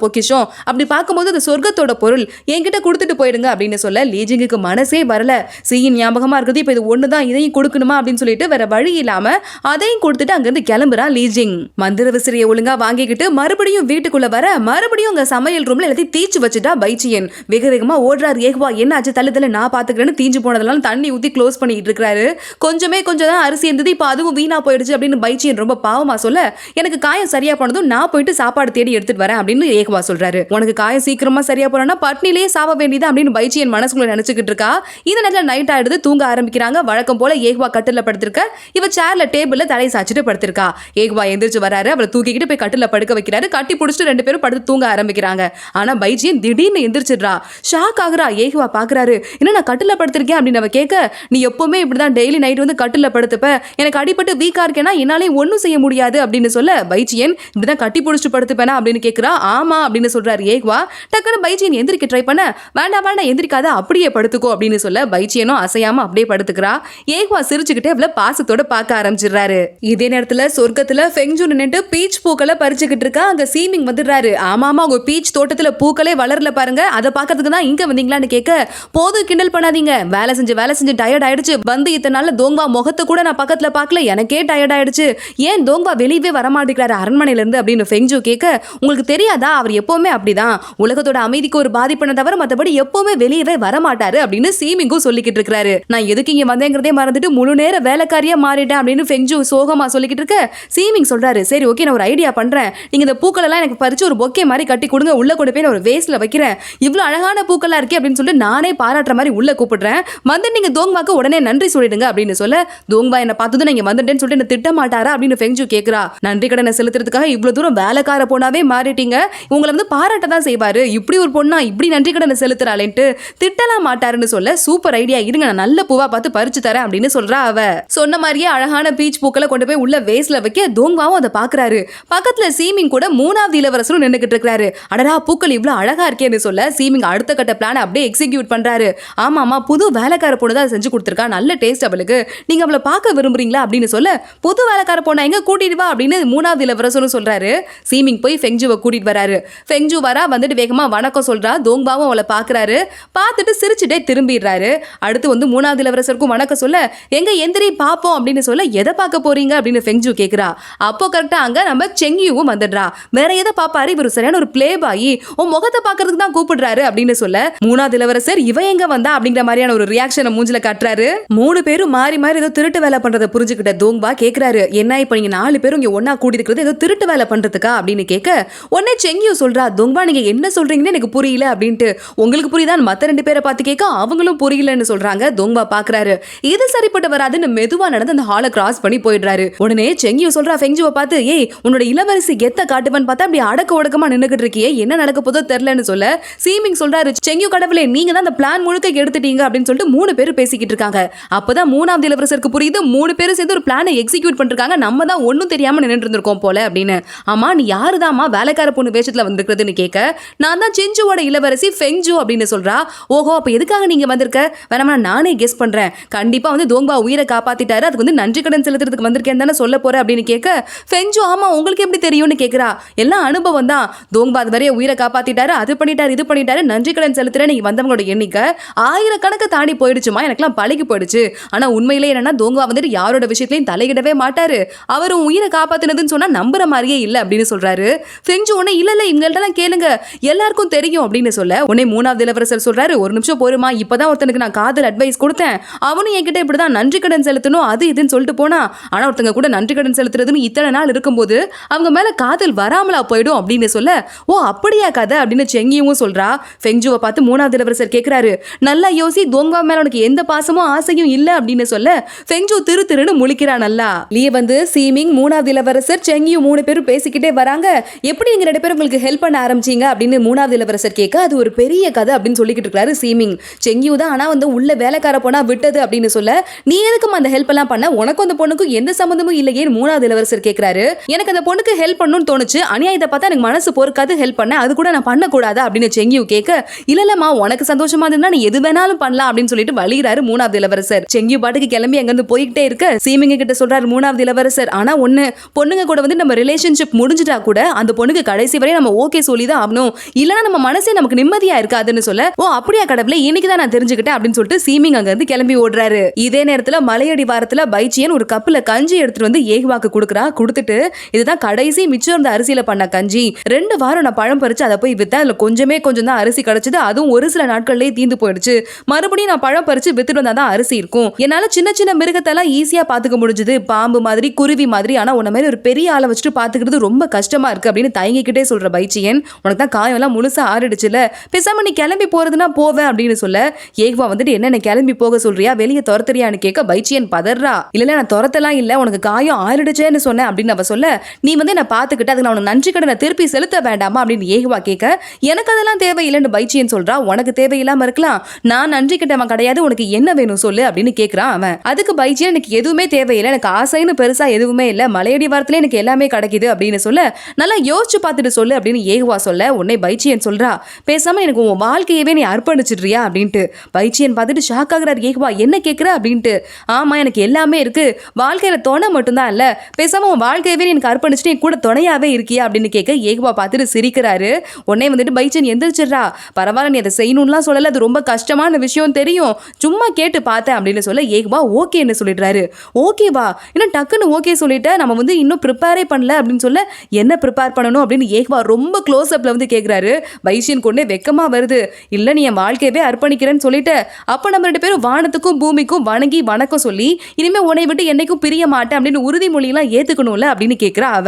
பொக்கிஷம், அப்படி பார்க்கும்போது அது சொர்க்கத்தோட பொருள், என்கிட்ட கொடுத்துட்டு போயிடுங்க அப்படின்னு சொல்ல லீஜிங்குக்கு மனசே வரல. சீயின் ஞாபகமா இருக்குது, இப்போ இது ஒண்ணுதான், இதையும் கொடுக்கணுமா அப்படின்னு சொல்லிட்டு வேற வழி இல்லாம அதையும் கொடுத்துட்டு அங்கிருந்து கிளம்புறா வரான் லீஜிங். மந்திர விசிறியை ஒழுங்கா வாங்கிக்கிட்டு மறுபடியும் வீட்டுக்குள்ள வர மறுபடியும் அங்க சமையல் ரூம்ல எல்லாத்தையும் தீச்சு வச்சுட்டா பைச்சியன். வேக வேகமா ஓடுறாரு ஏகுவா. என்ன ஆச்சு? தள்ளு நான் பாத்துக்கிறேன்னு தீஞ்சு போனதெல்லாம் தண்ணி ஊத்தி க்ளோஸ் பண்ணிட்டு இருக்காரு. கொஞ்சம் தான் அரிசி இருந்தது, இப்ப அதுவும் வீணா போயிடுச்சு அப்படின்னு பைச்சியன் ரொம்ப பாவமா சொல்ல, எனக்கு காயம் சரியா போனதும் நான் போயிட்டு சாப்பாடு தேடி எடுத்துட்டு வரேன் அப்படின்னு ஏகுவா சொல்றாரு. உனக்கு காயம் சீக்கிரமா சரியா போறனா பட்னிலேயே சாவ வேண்டியது அப்படின்னு பைச்சியன் மனசுக்குள்ள நினைச்சுக்கிட்டு இருக்கா. இந்த நேரத்துல நைட் ஆயிடுது, தூங்க ஆரம்பிக்கிறாங்க. வழக்கம் போல ஏகுவா கட்டில படுத்திருக்க, இவ சேர்ல டேபிள்ல தலையை சாச்சிட்டு படுத்திருக்கா. ஏகுவா எந்திரிச்சு வராரு, அவளை தூக்கிக்கிட்டு போய் கட்டில படுக்க வைக்கிறாரு. கட்டி பிடிச்சிட்டு ரெண்டு பேரும் படுத்து தூங்க ஆரம்பிக்கிறாங்க. ஆனா பைச்சியன் திடீர்னு எந்திரிச்சிடுறா. ஷாக் ஆகுறா. ஏகுவா பாக்குறாரு, என்ன நான் கட்டில படுத்திருக்கேன் அப்படின்னு அவ கேட்க, நீ எப்பவுமே இப்படிதான் டெய்லி நைட் வந்து கட்டில படுத்துப்ப, எனக்கு அடிபட்டு வீக்கா இருக்கேன்னா என்னாலே ஒன்னும் செய்ய முடியாது அப்படின்னு சொல்ல, பைச்சியன் இப்படிதான் கட்டி பிடிச்சிட்டு படுத்துப்பேனா அப்படின்னு கேட்கிறா. ஆமா அப்படின்னு சொல்றாரு ஏகுவா. டக்குன்னு பைச்சியன் எந்திரிக்க ட்ரை பண்ண, வேண்டாம் எந்திரிக்காத அப்படியே படுத்துக்கோ அப்படின்னு சொல்ல, பைச்சியனும் அசையாம அப்படியே படுத்துக்கிறா. ஏகுவா சிரிச்சுக்கிட்டே அவளை பாசத்தோட பார்க்க ஆரம்பிச்சிடுறாரு. இதே நேரத்துல சொர்க்கத்துல ஃபெங்ஜூ நின்னுட்டு பீச் பூக்களை பறிச்சுக்கிட்டு இருக்கா. அங்க சீமிங் வந்துடுறாரு. ஆமா உங்க பீச் தோட்டத்துல பூக்களே வளரல பாருங்க, அதை பாக்கிறதுக்கு தான் இங்க வந்தீங்களான்னு கேட்க, போதும் கிண்டல் பண்ணாதீங்க, வேலை செஞ்சு டயர்ட் ஆயிடுச்சு, வந்து இத்தனை நாள்ல தோங்கா முகத்தை கூட நான் பக்கத்துல பார்க்கல, எனக்கே டயர்ட் ஆயிடுச்சு, ஏன் தோங்கா வெளியவே வரமாட்டேங்கிறாரு அரண்மனையில இருந்து அப்படின்னு ஃபெங்ஜூ கேட்க, உங்களுக்கு தெரியாதா அவர் எப்பவுமே அப்படிதான், உலகத்தோட அமைதிக்கு ஒரு பாதிப்புன தவிர மத்தபடி எப்பவுமே வெளியவே வரமாட்டாரு அப்படின்னு சீமிங்கும் சொல்லிக்கிட்டு இருக்காரு. நான் எதுக்கு இங்க வந்தேங்கிறதே மறந்துட்டு முழு நேர வேலைக்காரியா மாறிட்டேன் அப்படின்னு ஃபெங்ஜூ சோகமா சொல்லிக்கிட்டு இருக்க, சீமிங் சொல்றாரு, சரி ஓகே நான் ஒரு ஐடியா பண்றேன், நீங்க இந்த பூக்கள் எல்லாம் எனக்கு பறிச்சு ஒரு பொக்கே மாதிரி கட்டி கொடுங்க, உள்ள கொண்டு போய் ஒரு வேஸ்ட்ல வைக்கிறேன், இவ்வளவு அழகான பூக்களா இருக்கே அப்படின்னு சொல்லிட்டு நானே பாராட்டுற மாதிரி உள்ள கூப்பிடுறேன், வந்து நீங்க தோங்வாக்கு உடனே நன்றி சொல்லிடுங்க அப்படின்னு சொல்ல, தோங்வா என்ன பார்த்ததும் நீங்க வந்துட்டேன்னு சொல்லிட்டு என்ன திட்ட மாட்டாரா அப்படின்னு ஃபெங்ஜூ கேக்குறா. நன்றி கடனை செலுத்துறதுக்காக இவ்வளவு தூரம் வேலைக்கார பொண்ணாவே மாறிட்டீங்க, உங்களை வந்து பாராட்ட தான் செய்வாரு, இப்படி ஒரு பொண்ணா இப்படி நன்றி கடனை செலுத்துறாளேன்ட்டு திட்டலாம் மாட்டாருன்னு சொல்ல, சூப்பர் ஐடியா, இருங்க நான் நல்ல பூவா பார்த்து பறிச்சு தரேன் அப்படின்னு சொல்றா அவ. சொன்ன மாதிரியே அழகான பீச் பூக்களை கொண்டு போய் உள்ள வேஸ்ட்ல வைக்க, தோங்வாவும் அதை பாக்குறாரு. பக்கத்துல சீமிங் கூட மூணாவது இளவரசரும் நின்னுக்கிட்டு இருக்காரு. அடடா பூக்கள் இவ்வளவு அழகா இருக்கேன்னு சொல்ல, சீமிங் அடுத்த கட்ட பிளான் அப்படியே எக்ஸிக்யூட் பண்றாரு. ஆமாமா புது வேலைக்கார பொண்ணு தான் செஞ்சு கொடுத்துருக்கா, நல்ல டேஸ்ட் அவளுக்கு, நீங்க அவளை பார்க்க விரும்புறீங்களா அப்படின்னு சொல்ல, புது வேலைக்கார பொண்ணா எங்க கூட்டிட்டு வா அப்படின்னு மூணாவது இளவரசரும் சொல்றாரு. சீமிங் போய் ஃபெங்ஜுவை கூட்டிட்டு வராரு. ஃபெங்ஜு வரா, வந்துட்டு வேகமா வணக்கம் சொல்றா. தோங்பாவும் அவளை பாக்குறாரு. பார்த்துட்டு சிரிச்சுட்டே திரும்பிடுறாரு. அடுத்து வந்து மூணாவது இளவரசருக்கும் வணக்கம் சொல்ல, எங்க எந்திரி பாப்போம் அப்படின்னு சொல்ல, எதை பார்க்க போறீங்க அப்படின்னு ஃபெங்ஜு கேக்குறா. அப்போ கரெக்டா அங்க நம்ம செங்கியும் வந்துடுறா. வேற எதை பாப்பாரு, இவர் சரியான ஒரு பிளே பாய், உன் முகத்தை பாக்குறதுக்கு தான் கூப்பிடுறாரு அப்படின்னு சொல்ல, மூணாவது இளவரசர் இவ எங்க வந்தா அப்படிங்கிற மாதிரியான ஒரு ரியாக்ஷனை மூஞ்சில காட்டுறாரு. மூணு பேரும் மாறி மாறி ஏதோ திருட்டு வேலை பண்றதை புரிஞ்சுக்கிட்ட தோங்பா கேக்குறாரு, என்ன இப்ப நீங்க 4 பேரும் இங்க ஒன்னா கூடி இருக்கிறது ஏதோ திருட்டு வேலை பண்றதுக்கா அப்படின்னு கேட்க, உடனே செங்கியும் சொல்றா, தோங்பா நீங்க என்ன சொல்றீங்கன்னு எனக்கு புரியல அப்படின்ட்டு. உங்களுக்கு புரியுதான் மத்த 2 பேரை பார்த்து கேட்க, அவங்களும் புரியலன்னு சொல்றாங்க. தோங்பா பாக்குறாரு, இது சரிப்பட்டு வராதுன்னு மெதுவா நடந்து அந்த ஹாலை கிராஸ் பண்ணி போயிடுறாரு. உடனே செங்கியும் சொல்றா ஃபெங்ஜுவை பார்த்து, ஏய் உன்னோட இளவரசி கெத்த காட்டுவன் பார்த்தா அப்படி அடக்க ஒடக்கமா நின்னுகிட்டு இருக்கியே, என்ன நடக்க போதோ தெரியலன்னு சொல்ல, சீமிங் சொல்றாரு, செங்கியு கடவுளே நீங்க தான் அந்த பிளான் முழுக்க எடுத்துட்டீங்க அப்படின்னு சொல்லிட்டு 3 பேரும் பேசிக்கிட்டு இருக்காங்க. அப்பதான் மூணாவது இளவரசருக்கு புரியுது, 3 பேரும் சேர்ந்து ஒரு பிளானை எக்ஸிக்யூட் பண்ணிருக்காங்க, நம்ம தான் ஒன்னும் தெரியாம நின்னுட்டு இருந்திருக்கோம் போல அப்படின்னு. ஆமா நீ யாருதாமா வேலைக்கார பொண்ணு வேஷத்துல வந்திருக்கிறதுன்னு கேட்க, நான் தான் செஞ்சுவோட இளவரசி ஃபெங்ஜு அப்படின்னு சொல்றா. ஓஹோ அப்ப எதுக்காக நீங்க வந்திருக்க, வேணாமா நானே கெஸ் பண்றேன், கண்டிப்பா வந்து தோங்பா உயிரை காப்பாத்திட்டாரு, அதுக்கு வந்து நன்றி கடன் செலுத்துறதுக்கு வந்திருக்கேன் தானே சொல்ல போற அப்படின்னு கேட்க, ஃபெங்ஜு ஆமா உங்களுக்கு எப்படி தெரியும்னு கேக்குறா. எல்லாம் அனுபவம் தான், தோங்பா அது வரைய உயிரை காப்பாத்திட்டாரு, அது பண்ணிட்டாரு இது பண்ணிட்டாரு, நன்றி கடன் செலுத்துற நீங்க வந்தவங்களோட எண்ணிக்கை 1000 கணக்கு தாண்டி போயிடுச்சுமா, எனக்குலாம் பழகி போயிடுச்சு. ஆனா உண்மையிலே என்னன்னா தோங்பா வந்துட்டு யாரோட விஷயத்தையும் தலையிடவே மாட்டாரு, அவரும் உயிரை காப்பாத்தினதுன்னு சொன்னா நம்புற மாதிரியே இல்ல அப்படின்னு சொல்றாரு. ஃபெங்ஜு உடனே இல்ல இவங்கள்ட்ட கேளுங்க எல்லாருக்கும் தெரியும் அப்படின்னு சொல்ல, உடனே மூணாவது இளவரசர் சொல்றாரு, ஒரு நிமிஷம் போருமா, இப்பதான் ஒருத்தனுக்கு நான் காதல் அட்வைஸ் கொடுத்தேன், அவனும் என்கிட்ட இப்படிதான் நன்றி கடன் செலுத்தணும் அது இதுன்னு சொல்லிட்டு போனா, ஆனா ஒருத்தங்க கூட நன்றி கடன் செலுத்துறதுன்னு இத்தனை நாள் இருக்கும்போது அவங்க மேல காதல் வராமலா போயிடும் அப்படின்னு சொல்ல, ஓ அப்படியா கதை அப்படின்னு செங்கியும் சொல்றா. ஃபெங்ஜுவை பார்த்து மூணாவது இளவரசர் கேக்குறாரு, நல்லா யோசி, தோங்வா மேல உனக்கு எந்த பாசமும் ஆசையும் இல்ல அப்படின்னு சொல்ல, ஃபெங்ஜு திருன்னு முழிக்கிறா. நல்லா லீ வந்து சீமிங் மூணாவது இளவரசர் செங்கியும் 3 பேரும் பேசிக்கிட்டே வராங்க. எப்படி நீங்க 2 பேரும் உங்களுக்கு ஹெல்ப் பண்ண ஆரம்பிச்சீங்க அப்படின்னு மூணாவது இளவரசர் கேட்க, அது ஒரு பெரிய கதை அப்படின்னு சொல்லிக்கிட்டு இருக்காரு சீமிங். செங்கியும் தான் ஆனா வந்து உள்ள வேலைக்கார போனா விட்டது அப்படின்னு சொல்ல, நீ எதுக்கும் அந்த ஹெல்ப் எல்லாம் பண்ண, உனக்கும் அந்த பொண்ணுக்கும் எந்த சம்பந்தமும் இல்லையே மூணாவது இளவரசர் கேட்கிறாரு. எனக்கு அந்த பொண்ணுக்கு ஹெல்ப் பண்ணணும்னு தோணுச்சு, அநியாயத்தை பார்த்தா எனக்கு மனசு பொறுக்காது ஹெல்ப் பண்ண, அது கூட நான் பண்ணக்கூடாது அப்படின்னு செங்கியும் கேட்க, இல்லலமா உனக்கு சந்தோஷமா இருந்தா நீ எது வேணாலும் பண்ணலாம் அப்படின்னு சொல்லிட்டு வழிகிறாரு மூணாவது இளவரசர். செங்கியும் பாட்டுக்கு கிளம்பி அங்கிருந்து போய்கிட்டே இருக்க, சீமிங்க கிட்ட சொல்றாரு மூணாவது இளவரசர், ஆனா ஒண்ணு, பொண்ணுங்க கூட வந்து நம்ம ரிலேஷன்ஷிப் முடிஞ்சிட்டா கூட அந்த பொண்ணுக்கு கடைசி வரை நம்ம ஓகே சொல்லிதான் ஆகணும், இல்லனா நம்ம மனசே நமக்கு நிம்மதியா இருக்காதுன்னு சொல்ல, ஓ அப்படியா கடவுளே இன்னைக்கு தான் நான் தெரிஞ்சுக்கிட்டேன் அப்படின்னு சொல்லிட்டு சீமிங் அங்க இருந்து கிளம்பி ஓடுறாரு. இதே நேரத்துல மலையடி வாரத்துல பைச்சியன் ஒரு கப்புல கஞ்சி எடுத்துட்டு வந்து ஏகுவா ஏகுவாக்கு கொடுக்குறா. கொடுத்துட்டு இதுதான் கடைசி மிச்சம் இருந்த அரிசியில பண்ண கஞ்சி. 2 வாரம் நான் பழம் பறிச்சு அதை போய் வித்தேன். அதுல கொஞ்சமே கொஞ்சம் தான் அரிசி கிடைச்சது. அதுவும் ஒரு சில நாட்கள்லயே தீந்து போயிடுச்சு. மறுபடியும் நான் பழம் பறிச்சு வித்துட்டு வந்தாதான் அரிசி இருக்கும். என்னால சின்ன சின்ன மிருகத்தெல்லாம் ஈஸியா பாத்துக்க முடிஞ்சது. பாம்பு மாதிரி, குருவி மாதிரி. ஆனா உன்ன மாதிரி ஒரு பெரிய ஆளை வச்சுட்டு பாத்துக்கிறது ரொம்ப கஷ்டமா இருக்கு அப்படின்னு தயங்கிக்கிட்டே சொல்ற பைச்சியன். உனக்கு தான் காயம் எல்லாம் முழுசா ஆறிடுச்சுல, பேசாம நீ கிளம்பி போறதுன்னா போவேன் அப்படின்னு சொல்ல, ஏகுவா வந்துட்டு என்ன கிளம்பி போக சொல்றியா, வெளியே துரத்துறியான்னு கேட்க பைச்சியன் பதறா. இல்ல நான் துரத்தலாம் இல்ல, உனக்கு காயம் ஆறிடுச்சேன்னு சொன்னேன் அப்படின்னு அவ சொல்ல, நீ வந்து என்ன பாத்துக்கிட்டு அதுக்கு நான் உனக்கு நன்றி கடனை திருப்பி செலுத்த வேண்டாமா அப்படின்னு ஏகுவா கேட்க, எனக்கு அதெல்லாம் தேவையில்லைன்னு பைச்சியன் சொல்றா. உனக்கு தேவையில்லாம இருக்கலாம், நான் நன்றி கிட்டவன் கிடையாது, உனக்கு என்ன வேணும் சொல்லு அப்படின்னு கேட்கிறான் அவன். அதுக்கு பைச்சியன் எனக்கு எதுவுமே தேவையில்லை, எனக்கு ஆசைன்னு பெருசா எதுவுமே இல்ல, மலையடி வாரத்துல எனக்கு எல்லாமே கிடைக்குது அப்படின்னு சொல்ல, நல்லா யோசிச்சு பார்த்துட்டு சொல்லு அப்படின்னு ஏகுவா சொல்ல, உன்னை பைச்சியன் சொல்றா, பேசாம எனக்கு உன் வாழ்க்கையவே நீ அர்ப்பணிச்சிடுறியா அப்படின்ட்டு. பைச்சியன் பார்த்துட்டு ஷாக் ஆகுறாரு. ஏகுவா என்ன கேட்குற அப்படின்ட்டு. ஆமா எனக்கு எல்லாமே இருக்கு, வாழ்க்கையில துணை மட்டும்தான் இல்ல, பேசாம உன் வாழ்க்கையவே எனக்கு அர்ப்பணிச்சுட்டு என் கூட துணையாவே இருக்கியா அப்படின்னு கேட்க ஏகுவா பார்த்துட்டு சிரிக்கிறாரு. உடனே வந்துட்டு பைச்சியன் எந்திரிச்சிடுறா. பரவாயில்ல நீ அதை செய்யணும்லாம் சொல்லல, அது ரொம்ப கஷ்டமான விஷயம் தெரியும், சும்மா கேட்டு பார்த்தேன் அப்படின்னு சொல்ல ஏகுவா ஓகேன்னு சொல்லிடுறாரு. ஓகேவா இன்னும் டக்குன்னு ஓகே சொல்லிட்டு நம்ம வந்து இன்னும் ப்ரிப்பேரே பண்ணல அப்படின்னு சொல்ல, என்ன ப்ரிப்பேர் பண்ணணும் அப்படின்னு ஏகுவா ரொம்ப க்ளோஸ் அப்ல வந்து கேட்குறாரு. பைச்சியன் கொண்டே வெக்கமா வருது. இல்ல நீ என் வாழ்க்கையவே அர்ப்பணிக்கிறேன்னு சொல்லிட்டு, அப்ப நம்ம 2 பேரும் வானத்துக்கும் பூமிக்கும் வணங்கி வணக்கம் சொல்லி இனிமே உன்னை விட்டு என்னைக்கும் பிரிய மாட்டேன் அப்படின்னு உறுதிமொழியெல்லாம் ஏத்துக்கணும்ல அப்படின்னு கேட்கிறா அவ.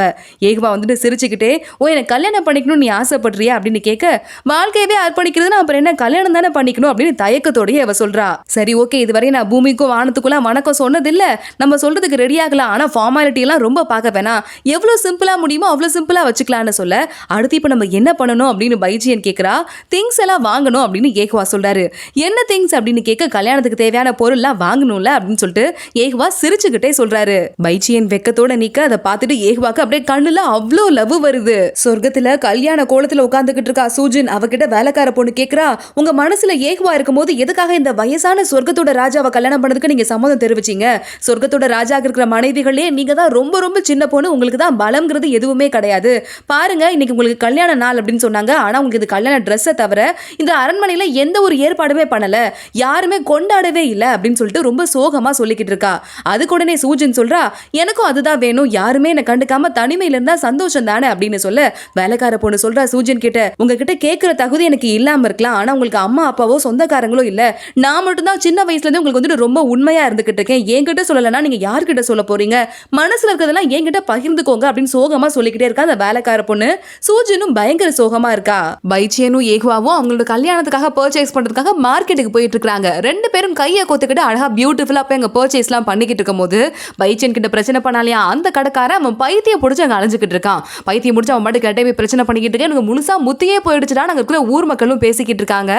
ஏகுவா வந்துட்டு சிரிச்சுக்கிட்டே, ஓ எனக்கு கல்யாணம் பண்ணிக்கணும்னு நீ ஆசைப்படுறியா அப்படின்னு கேட்க, வாழ்க்கையவே அர்ப்பணிக்கிறதுனா அப்புறம் என்ன கல்யாணம் தானே பண்ணிக்கணும் அப்படின்னு தயக்கத்தோடய அவ சொல்றா. சரி ஓகே, இதுவரை நான் பூமிக்கும் வானத்துக்குலாம் வணக்கம் சொன்னதில்ல, நம்ம சொல்றதுக்கு ரெடி ஆகலாம், ஆனா ஃபார்மாலிட்டி எல்லாம் ரொம்ப பார்க்க வேணாம், எவ்வளவு சிம்பிளா முடியுமோ அவ்வளவு சிம்பிளா வச்சுக்கலாம்னு சொல்ல, அடுத்து இப்ப நம்ம என்ன பண்ணணும் அப்படின்னு பைச்சியன் கேட்கிறா. திங்ஸ் எல்லாம் வாங்கணும் அப்படின்னு ஏகுவா சொல்றாரு. என்ன திங்ஸ் அப்படின்னு கேட்க, கல்யாணத்துக்கு தேவையான பொருள்லாம் வாங்கணும்ல அப்படின்னு சொல்லிட்டு ஏகுவா சிரிச்சுக்கிட்டே சொல்றாரு. பைச்சியன் வெக்கத்தோட நிக்க அதை பார்த்துட்டு ஏகுவாக்கு அப்படியே கண்ணுல அவ்வளோ லவ் வருது. சொர்க்கத்துல கல்யாண கோலத்துல உட்கார்ந்துகிட்டு இருக்கா சூஜின். அவகிட்ட வேலைக்கார பொண்ணு கேக்குறா, உங்க மனசுல ஏகுவா இருக்கும்போது எதுக்காக இந்த வயசான சொர்க்கத்தோட ராஜாவை கல்யாணம் பண்ணதுக்கு நீங்க சம்மதம் தெரிவிச்சீங்க? சொர்க்கத்தோட ராஜாக்கு இருக்கிற மனைவிகளே நீங்க தான் ரொம்ப ரொம்ப சின்ன பொண்ணு, உங்களுக்கு தான் பலம்ங்கிறது எதுவுமே கிடையாது. பாருங்க இன்னைக்கு உங்களுக்கு கல்யாண நாள் அப்படின்னு சொன்னாங்க, ஆனா உங்களுக்கு இது கல்யாண ட்ரெஸ்ஸை தவிர இந்த அரண்மனையில எந்த ஒரு ஏற்பாடுமே பண்ணல, யாருமே கொண்டாடவே இல்லை அப்படின்னு சொல்லிட்டு ரொம்ப சோகமா சொல்லிக்கிட்டு இருக்கா. அதுக்கு உடனே சூஜின் சொல்றா, எனக்கும் அதுதான் வேணும், யாருமே என்ன கண்டுக்காம தனிமையில இருந்தா சந்தோஷம் தானே அப்படின்னு சொல்ல, வேலைக்கார பொண்ணு சொல்றா சூஜின் கிட்ட, உங்ககிட்ட கேட்கிற தகுதி எனக்கு இல்லாம இருக்கலாம், ஆனா உங்களுக்கு அம்மா அப்பாவோ சொந்தக்காரங்களோ இல்ல, நான் மட்டும் தான் சின்ன வயசுல இருந்து உங்களுக்கு வந்துட்டு ரொம்ப உண்மையா இருந்துகிட்டு இருக்கேன், என்கிட்ட சொல்லலன்னா நீங்க யார்கிட்ட சொல்ல போறீங்க, மனசுல இருக்கிறதெல்லாம் என்கிட்ட பகிர்ந்துக்கோங்க அப்படின்னு சோகமா சொல்லிக்கிட்டே இருக்கா அந்த வேலைக்கார பொண்ணு. சூஜினும் பயங்கர சோகமா இருக்கா. பைச்சியனும் ஏகுவாவும் அவங்களோட கல்யாணத்துக்காக பர்ச்சேஸ் பண்றதுக்காக மார்க்கெட்டுக்கு போயிட்டு இருக்காங்க. 2 பேரும் கையை கோத்துக்கிட்டு அழகா பியூட்டிஃபுல்லா போய் அங்க பர்ச்சேஸ்லாம் பண்ணிக்கிட்டு இருக்கும் போது பைச்சியன் கிட்ட பிரச்சனை பண்ணாலியா அந்த கடைக்காரன் அவன் பைத்தியம் பிடிச்சி அங்க அலைஞ்சிக்கிட்டு இருக்கான். பைத்தியம் முடிச்சு அவன் பாட்டு கிட்டே போய் பிரச்சனை பண்ணிக்கிட்டு இருக்கேன், எனக்கு முழுசா முத்தியே போயிடுச்சுடா அங்க இருக்கிற ஊர் மக்களும் பேசிக்கிட்டு இருக்காங்க.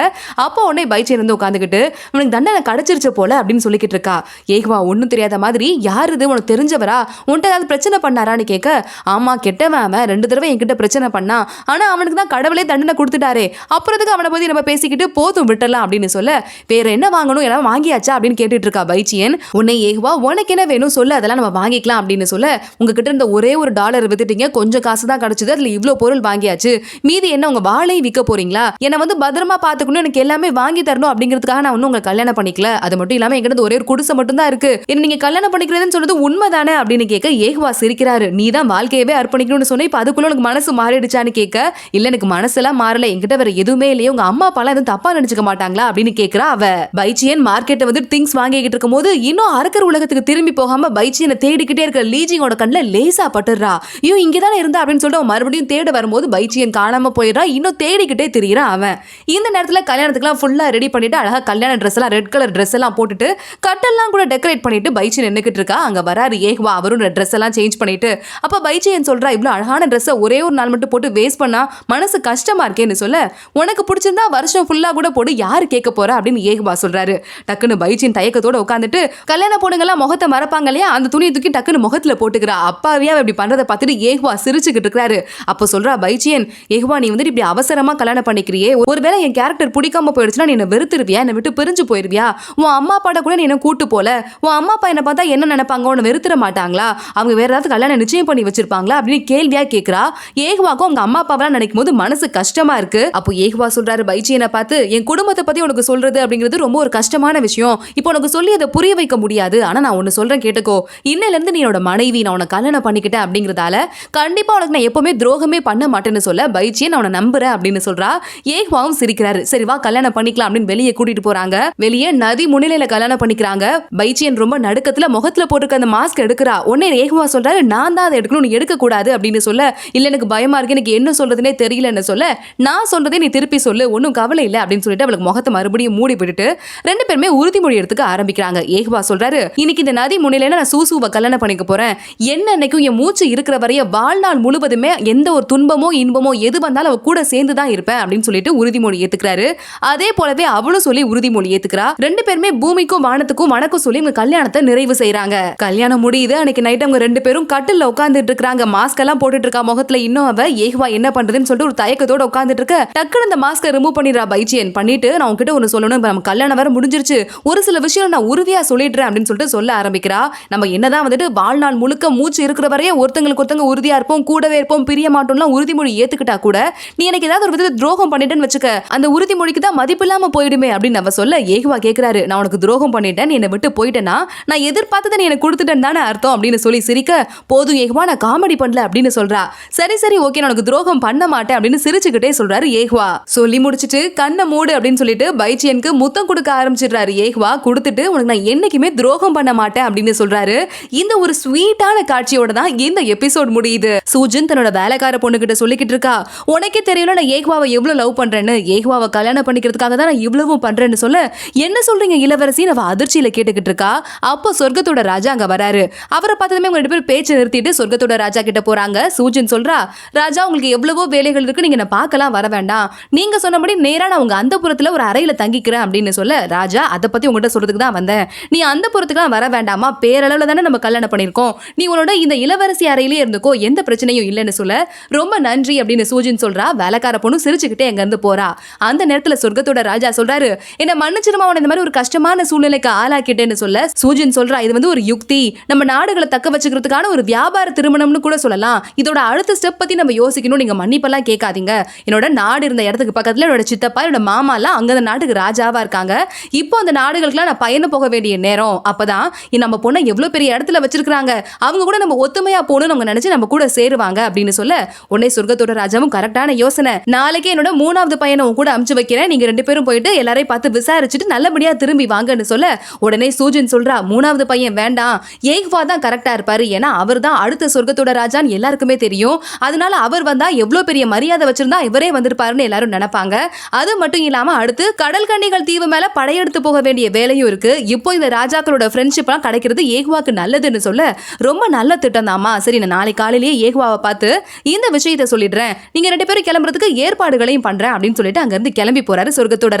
அப்போ உடனே பைச்சியன் வந்து உட்காந்துக்கிட்டு, உனக்கு தண்டனை கிடைச்சிருச்சு போல அப்படின்னு சொல்லிக்கிட்டு இருக்கா. ஏகுவா ஒன்னும் தெரியாத மாதிரி, யார் இது உனக்கு தெரிஞ்சவரா, உன்கிட்ட ஏதாவது பிரச்சனை பண்ணாரான்னு கேட்க, ஆமா கெட்டவன் அவன் 2 தடவை என்கிட்ட பிரச்சனை பண்ணா, ஆனா அவனுக்கு தான் கடவுளே தண்டனை கொடுத்துட்டாரே, அப்புறத்துக்கு அவனை பத்தி நம்ம பேசிக்கிட்டு போதும் விட்டலாம் அப்படின்னு சொல்ல, வேற என்ன வாங்கணும் எல்லாம் வாங்கியாச்சா அப்படின்னு கேட்டுட்டு இருக்கா பைச்சியன். உன்னை ஏகுவா உனக்கு என்ன வேணும் சொல்லு, அதெல்லாம் நம்ம வாங்கிக்கலாம் அப்படின்னு சொல்ல, உங்ககிட்ட இருந்த ஒரே ஒரு டாலர் வித்துட்டீங்க, கொஞ்சம் காசு தான் கிடைச்சது, அதுல இவ்ளோ பொருள் வாங்கியாச்சு, மீதி என்ன உங்க வாளையும் விற்க போறீங்களா, என்னை வந்து பத்திரமா பாத்துக்கணும், எனக்கு எல்லாமே வாங்கி தரணும் அப்படிங்கிறதுக்காக நான் ஒன்னும் உங்க கல்யாணம் பண்ணிக்கல, அது மட்டும் இல்லாம என்கிட்ட ஒரே ஒரு குடிசை மட்டும் தான் இருக்கு, என்ன நீங்க கல்யாணம் பண்ணிக்கிறதுன்னு சொல்றது உண்மைதானே அப்படின்னு கேட்க ஏகுவா சிரிக்கிறாரு. நீ தான் வாழ்க்கையவே அர்ப்பணிக்கணும்னு சொன்ன, இப்ப அதுக்குள்ள உனக்கு மனசு மாறிடுச்சான்னு கேட்க, இல்ல எனக்கு மனசெல்லாம் மாறல, என்கிட்ட வேற எதுவுமே இல்லையே, உங்க அம்மா அப்பாலாம் எதுவும் தப்பா நினைச்சுக்க மாட்டாங்களா அப்படின்னு கேட்கிறா அவ. பைச்சியன் மார்க்கெட்டை வந்து திங்ஸ் வாங்கிக்கிட்டு இருக்கும் போது இன்னும் அரக்கர் உலகத்துக்கு திரும்பி போகாம பைச்சியனை தேடிக்கிட்டே இருக்க லீஜிங்கோட கண்ணுல லேசா பட்டுறா. ஐயோ இங்கதானே இருந்தா அப்படின்னு சொல்லிட்டு அவன் மறுபடியும் தேட வரும்போது பைச்சியன் காணாம போயிடுறா. இன்னும் தேடிக்கிட்டே திரியிறான் அவன். இந்த நேரத்துல கல்யாணத்துக்குலாம் ஃபுல்லா ரெடி பண்ணிட்டு அழகா கல்யாண ட்ரெஸ் எல்லாம் ரெட் கலர் ட்ரெஸ் எல்லாம் போட்டுட்டு கட்டெல்லாம் கூட டெக்கரேட் பண்ணிட்டு பைச்சியன் நின்னுக்கிட்டு இருக்கா. அங்க வராரு ஏகுவா, அவரும் ட்ரெஸ் எல்லாம் சேஞ்ச் பண்ணிட்டு, அப்ப பைச்சியன் சொல்றா, இவ்வளவு அழகான ட்ரெஸ்ஸை ஒரே ஒரு நாள் மட்டும் போட்டு வேஸ்ட் பண்ணா மனசு கஷ்டமா இருக்கேன்னு சொல்ல, உனக்கு பிடிச்சிருந்தா வருஷம் ஃபுல்லா கூட போடு, யாரு கேட்க போறா அப்படின்னு ஏகுவா சொல்றாரு. டக்குன்னு பைச்சியன் தயக்கத்தோட உட்காந்துட்டு, கல்யாண பொண்ணுங்கெல்லாம் முகத்தை மறப்பாங்க இல்லையா, அந்த துணியை தூக்கி டக்குன்னு முகத்துல போட்டுக்கிறா. அப்பாவியா இப்படி பண்றதை பார்த்துட்டு ஏகுவா சிரிச்சுக்கிட்டு இருக்காரு. அப்போ சொல்றா பைச்சியன், ஏகுவா நீ வந்துட்டு இப்படி அவசரமா கல்யாணம் பண்ணிக்கிறியே, ஒருவேளை என் கேரக்டர் பிடிக்காம போயிடுச்சுன்னா நீ என்ன வெறுத்துருவியா, என்னை விட்டு பிரிஞ்சு போயிருவியா, உன் அம்மா அப்பாட்ட கூட நீ என்ன கூட்டு போல, உன் அம்மா அப்பா என்ன பார்த்தா என்ன நினைப்பாங்க, உன்னை வெறுத்துற மாட்டாங்களா, அவங்க வேற ஏதாவது கல்யாணம் நிச்சயம் பண்ணி வச்சிருப்பாங்களா அப்படின்னு கேள்வியா கேட்கிறா. ஏகுவாக்கும் அவங்க அம்மா அப்பாவெல்லாம் நினைக்கும் போது மனசு கஷ்டமா இருக்கு. அப்போ ஏகுவா சொல்றாரு பைச்சியனை பார்த்து, என் குடும்பத்தை பத்தி உனக்கு சொல்றது அப்படிங்கிறது ரொம்ப ஒரு கஷ்டமான விஷயம், இப்போ உனக்கு சொல்லி அதை புரிய வைக்க முடியாது, ஆனா நான் ஒன்னு சொல்றேன் கேட்டுக்கோ, இன்னையில இருந்து நீ என்னோட மனைவி, நான் உன்னை கல்யாணம் பண்ணிக்கிட்டேன் அப்படிங்கறதால கண்டிப்பா உனக்கு நான் எப்பவுமே துரோகமே பண்ண மாட்டேன்னு சொல்ல பைச்சியன் அவனை நம்புறேன் அப்படின்னு சொல்றா. ஏஹ்வாவும் சிரிக்கிறாரு. சரி வா கல்யாணம் பண்ணிக்கலாம் அப்படின்னு வெளியே கூட்டிட்டு போறாங்க. வெளியே நதி முன்னிலையில கல்யாணம் பண்ணிக்கிறாங்க. பைச்சியன் ரொம்ப நடுக்கத்துல முகத்துல போட்டுருக்க அந்த மாஸ்க் எடுக்கிறா. உடனே ஏஹ்வா சொல்றாரு, நான் தான் அதை எடுக்கணும், நீ எடுக்க கூடாது அப்படின்னு சொல்ல, இல்ல எனக்கு பயமா இருக்கு, எனக்கு என்ன சொல்றதுனே தெரியலன்னு சொல்ல, நான் சொல்றதே நீ திருப்பி சொல்லு, ஒன்னும் கவலை இல்லை அப்படின்னு சொல்லிட்டு அவளுக்கு முகத்தை மறுபடியும் மூடி விட்டுட்டு ரெண்டு பேருமே உறுதிமொழி எடுத்துக்க ஆரம்பிக்கிறாங்க. ஏஹ்வா சொல்றாரு, இன்னைக்கு இந்த நதி முன்னிலையில நான் சூசுவை கல்யாணம் பண்ணிக்க போறேன். என்னன்னைக்கும் என் மூச்சு இருக்கிற வரைய வாழ்நாள் முழுவதுமே எந்த ஒரு துன்பமோ இன்பமோ எது வந்தாலும் அவ கூட சேர்ந்துதான் இருப்பேன் அப்படின்னு சொல்லிட்டு உறுதிமொழி ஏத்துக்கிறாரு. அதே போலவே அவளும் சொல்லி உறுதிமொழி ஏத்துக்கிறா. ரெண்டு பேருமே பூமிக்கும் வானத்துக்கும் வணக்கம் சொல்லி இவங்க கல்யாணத்தை நிறைவு செய்யறாங்க. கல்யாணம் முடியுது. அன்னைக்கு நைட் அவங்க ரெண்டு பேரும் கட்டில்ல உட்கார்ந்துட்டு இருக்காங்க. மாஸ்க் எல்லாம் போட்டுட்டு இருக்கா முகத்துல. இன்னும் அவ ஏஹ்வா என்ன பண்றதுன்னு சொல்லிட்டு ஒரு தயக்கத்தோட உட்கார்ந்துட்டு இருக்க. டக்குனு அந்த மாஸ்கை ரிமூவ் பண்ணிடுறா பைச்சியன். பண்ணிட்டு நான் உங்ககிட்ட ஒன்னு சொல்லணும், நம்ம கல்யாணம் வேற முடிஞ்சிருச்சு, ஒரு சில விஷயம் நான் உறுதியா சொல்லிடுறேன் அப்படின்னு சொல்லிட்டு சொல்ல ஆரம்பிக்கிறா. நம்ம என்னதான் வந்துட்டு வாழ்நாள் முழுக்க மூச்சு இருக்கிற வரைய ஒருத்தங்களுக்கு ஒருத்தங்க உறுதியா இருப்போம், கூடவே இருப்போம், பிரிய மாட்டோம்லாம் உறுதிமொழி ஏத்துக்கிட்டா கூட நீ எனக்கு ஏதாவது ஒரு விதத்துல துரோகம் பண்ணிட்டேன்னு வச்சுக்க, அந்த உறுதிமொழிக்கு தான் மதிப்பில்லாம போயிடுமே அப்படின்னு அவ சொல்ல ஏஹ்வா கேக்குறாரு, நான் உனக்கு துரோகம் பண்ணிட்டேன், நீ என்னை விட்டு போயிட்டேன்னா நான் எதிர்பார்த்ததை நீ எனக்கு கொடுத்துட்டேன்னு தானே அர்த்தம் அப்படின்னு சொல்லி சிரிக்க, போதும் ஏஹ்வா நான் காமெடி பண்ணல அப்படின்னு சொல்றா. சரி சரி ஓகே நான் உனக்கு துரோகம் பண்ண மாட்டேன் அப்படின்னு சிரிச்சுக்கிட்டே சொல்றாரு ஏஹ்வா. சொல்லி முடிச்சிட்டு கண்ணை மூடு அப்படின்னு சொல்லிட்டு பைச்சியனுக்கு முத்தம் கொடுக்க ஆரம்பிச்சிடுறாரு ஏஹ்வா. கொடுத்துட்டு உனக்கு நான் என்னைக்குமே துரோகம் பண்ண மாட்டேன் அப்படின்னு சொல்றாரு. இந்த ஒரு ஸ்வீட்டான காட்சியோட தான் இந்த எபிசோட் முடியுது. சூஜன் தன்னோட வேலைக்கார பொண்ணு கிட்ட சொல்லிக்கிட்டு இருக்கா, உனக்கே தெரியல நான் ஏஹ்வாவை எவ்வளவு லவ் பண்றேன்னு, ஏஹ்வாவை கல்யாணம் பண்ணிக்கிறதுக்காக தான் நான் இவ்வளவும் பண்றேன்னு சொல்ல, என்ன சொல்றீங்க இளவரசி அவ அதிர்ச்சியில கேட்டுக்கிட்டு இருக்கா. அப்போ சொர்க்கத்தோட ராஜா அங்க வராரு. அவரை பார்த்ததுமே ரெண்டு பேரும் பேச்சு நிறுத்திட்டு சொர்க்கத்தோட ராஜா கிட்ட போறாங்க. சூஜன் சொல்றா, ராஜா உங்களுக்கு எவ்வளவோ வேலைகள் இருக்கு, நீங்க என்ன பார்க்கலாம் வர வேண்டாம், நீங்க சொன்னபடி நேரா நான் உங்க அந்தப்புறத்துல ஒரு அறையில தங்கிக்கிறேன் அப்படின்னு சொல்ல, ராஜா அதை பத்தி உங்ககிட்ட சொல்றதுக்கு தான் வந்தேன், நீ அந்தப்புறத்துக்குலாம் வர வேண்டாமா, பேரளவுல தானே நம்ம கல்யாணம் பண்ணிருக்கோம், நீ உன்னோட இந்த இளவரசி அறையிலே இருந்துக்கோ, எந்த பிரச்சனையும் இல்லைன்னு சொல்ல, ரொம்ப நன்றி அப்படின்னு சூஜன் சொல்றா. வேலைக்கார பொண்ணு சிரிச்சுக்கிட்டே அங்க இருந்து போறா. அந்த நேரத்துல சொர்க்கத்தோட ராஜா சொல்றாரு, என்ன மன்னிச்சிருமா, உன இந்த மாதிரி ஒரு கஷ்டமான சூழ்நிலைக்கு ஆளாக்கிட்டேன்னு சொல்ல, சூஜன் சொல்றா, இது வந்து ஒரு யுக்தி, நம்ம நாடுகளை தக்க வச்சுக்கிறதுக்கான ஒரு வியாபார திருமணம்னு கூட சொல்லலாம், இதோட அடுத்த ஸ்டெப் பத்தி நம்ம யோசிக்கணும், நீங்க மன்னிப்பெல்லாம் கேட்காதீங்க, என்னோட நாடு இருந்த இடத்துக்கு பக்கத்துல என்னோட சித்தப்பா என்னோட மாமா எல்லாம் அங்க அந்த நாட்டுக்கு ராஜாவா இருக்காங்க, இப்போ அந்த நாடுகளுக்குலாம் நான் பயணம் போக வேண்டிய நேரம், அப்பதான் நம்ம பொண்ணை எவ்வளவு பெரிய இடத்துல வச்சிருக்காங்க, அவங்க கூட நம்ம ஒத்துமையா போகணும்னு அவங்க நினைச்சு நம்ம கூட சேருவாங்க அப்படின்னு சொல்ல, உடனே சொர்க்கத்தோட ராஜாவும் கரெக்டான யோசனை, நாளைக்கே என்னோட மூணாவது பையனை கூட அமுச்சு வைக்கிறேன், நீங்க ரெண்டு பேரும் போயிட்டு எல்லாரையும் பார்த்து விசாரிச்சுட்டு நல்லபடியா திரும்பி வாங்கன்னு சொல்ல, உடனே சூஜன் சொல்றா, மூணாவது பையன் வேண்டாம், ஏஹ்வா தான் கரெக்டா இருப்பாரு, ஏன்னா அவர் தான் அடுத்த சொர்க்கத்தோட ராஜான்னு எல்லாருக்குமே தெரியும், அதனால அவர் வந்தா எவ்வளவு பெரிய மரியாதை வச்சிருந்தா இவரே வந்திருப்பாருன்னு எல்லாரும் நினைப்பாங்க, அது மட்டும் இல்லாம அடுத்து கடல் கன்னிகள் தீவு மேல படையெடுத்து போக வேண்டிய வேலையும் இருக்கு, இப்போ இந்த ராஜாக்களோட ஃப்ரெண்ட்ஷிப் எல்லாம் கிடைக்கிறது ஏஹ்வாக்கு நல்லதுன்னு சொல்ல, ரொம்ப நல்ல திட்டம் தாமா, சரி நான் நாளை காலையிலேயே ஏஹ்வாவை பார்த்து இந்த விஷயத்தை சொல்லிடுறேன், நீங்க ரெண்டு பேரும் கிளம்புறதுக்கு ஏற்பாடுகளையும் பண்றேன் அப்படின்னு சொல்லிட்டு அங்க இருந்து கிளம்பி போறாரு சொர்க்கத்தோட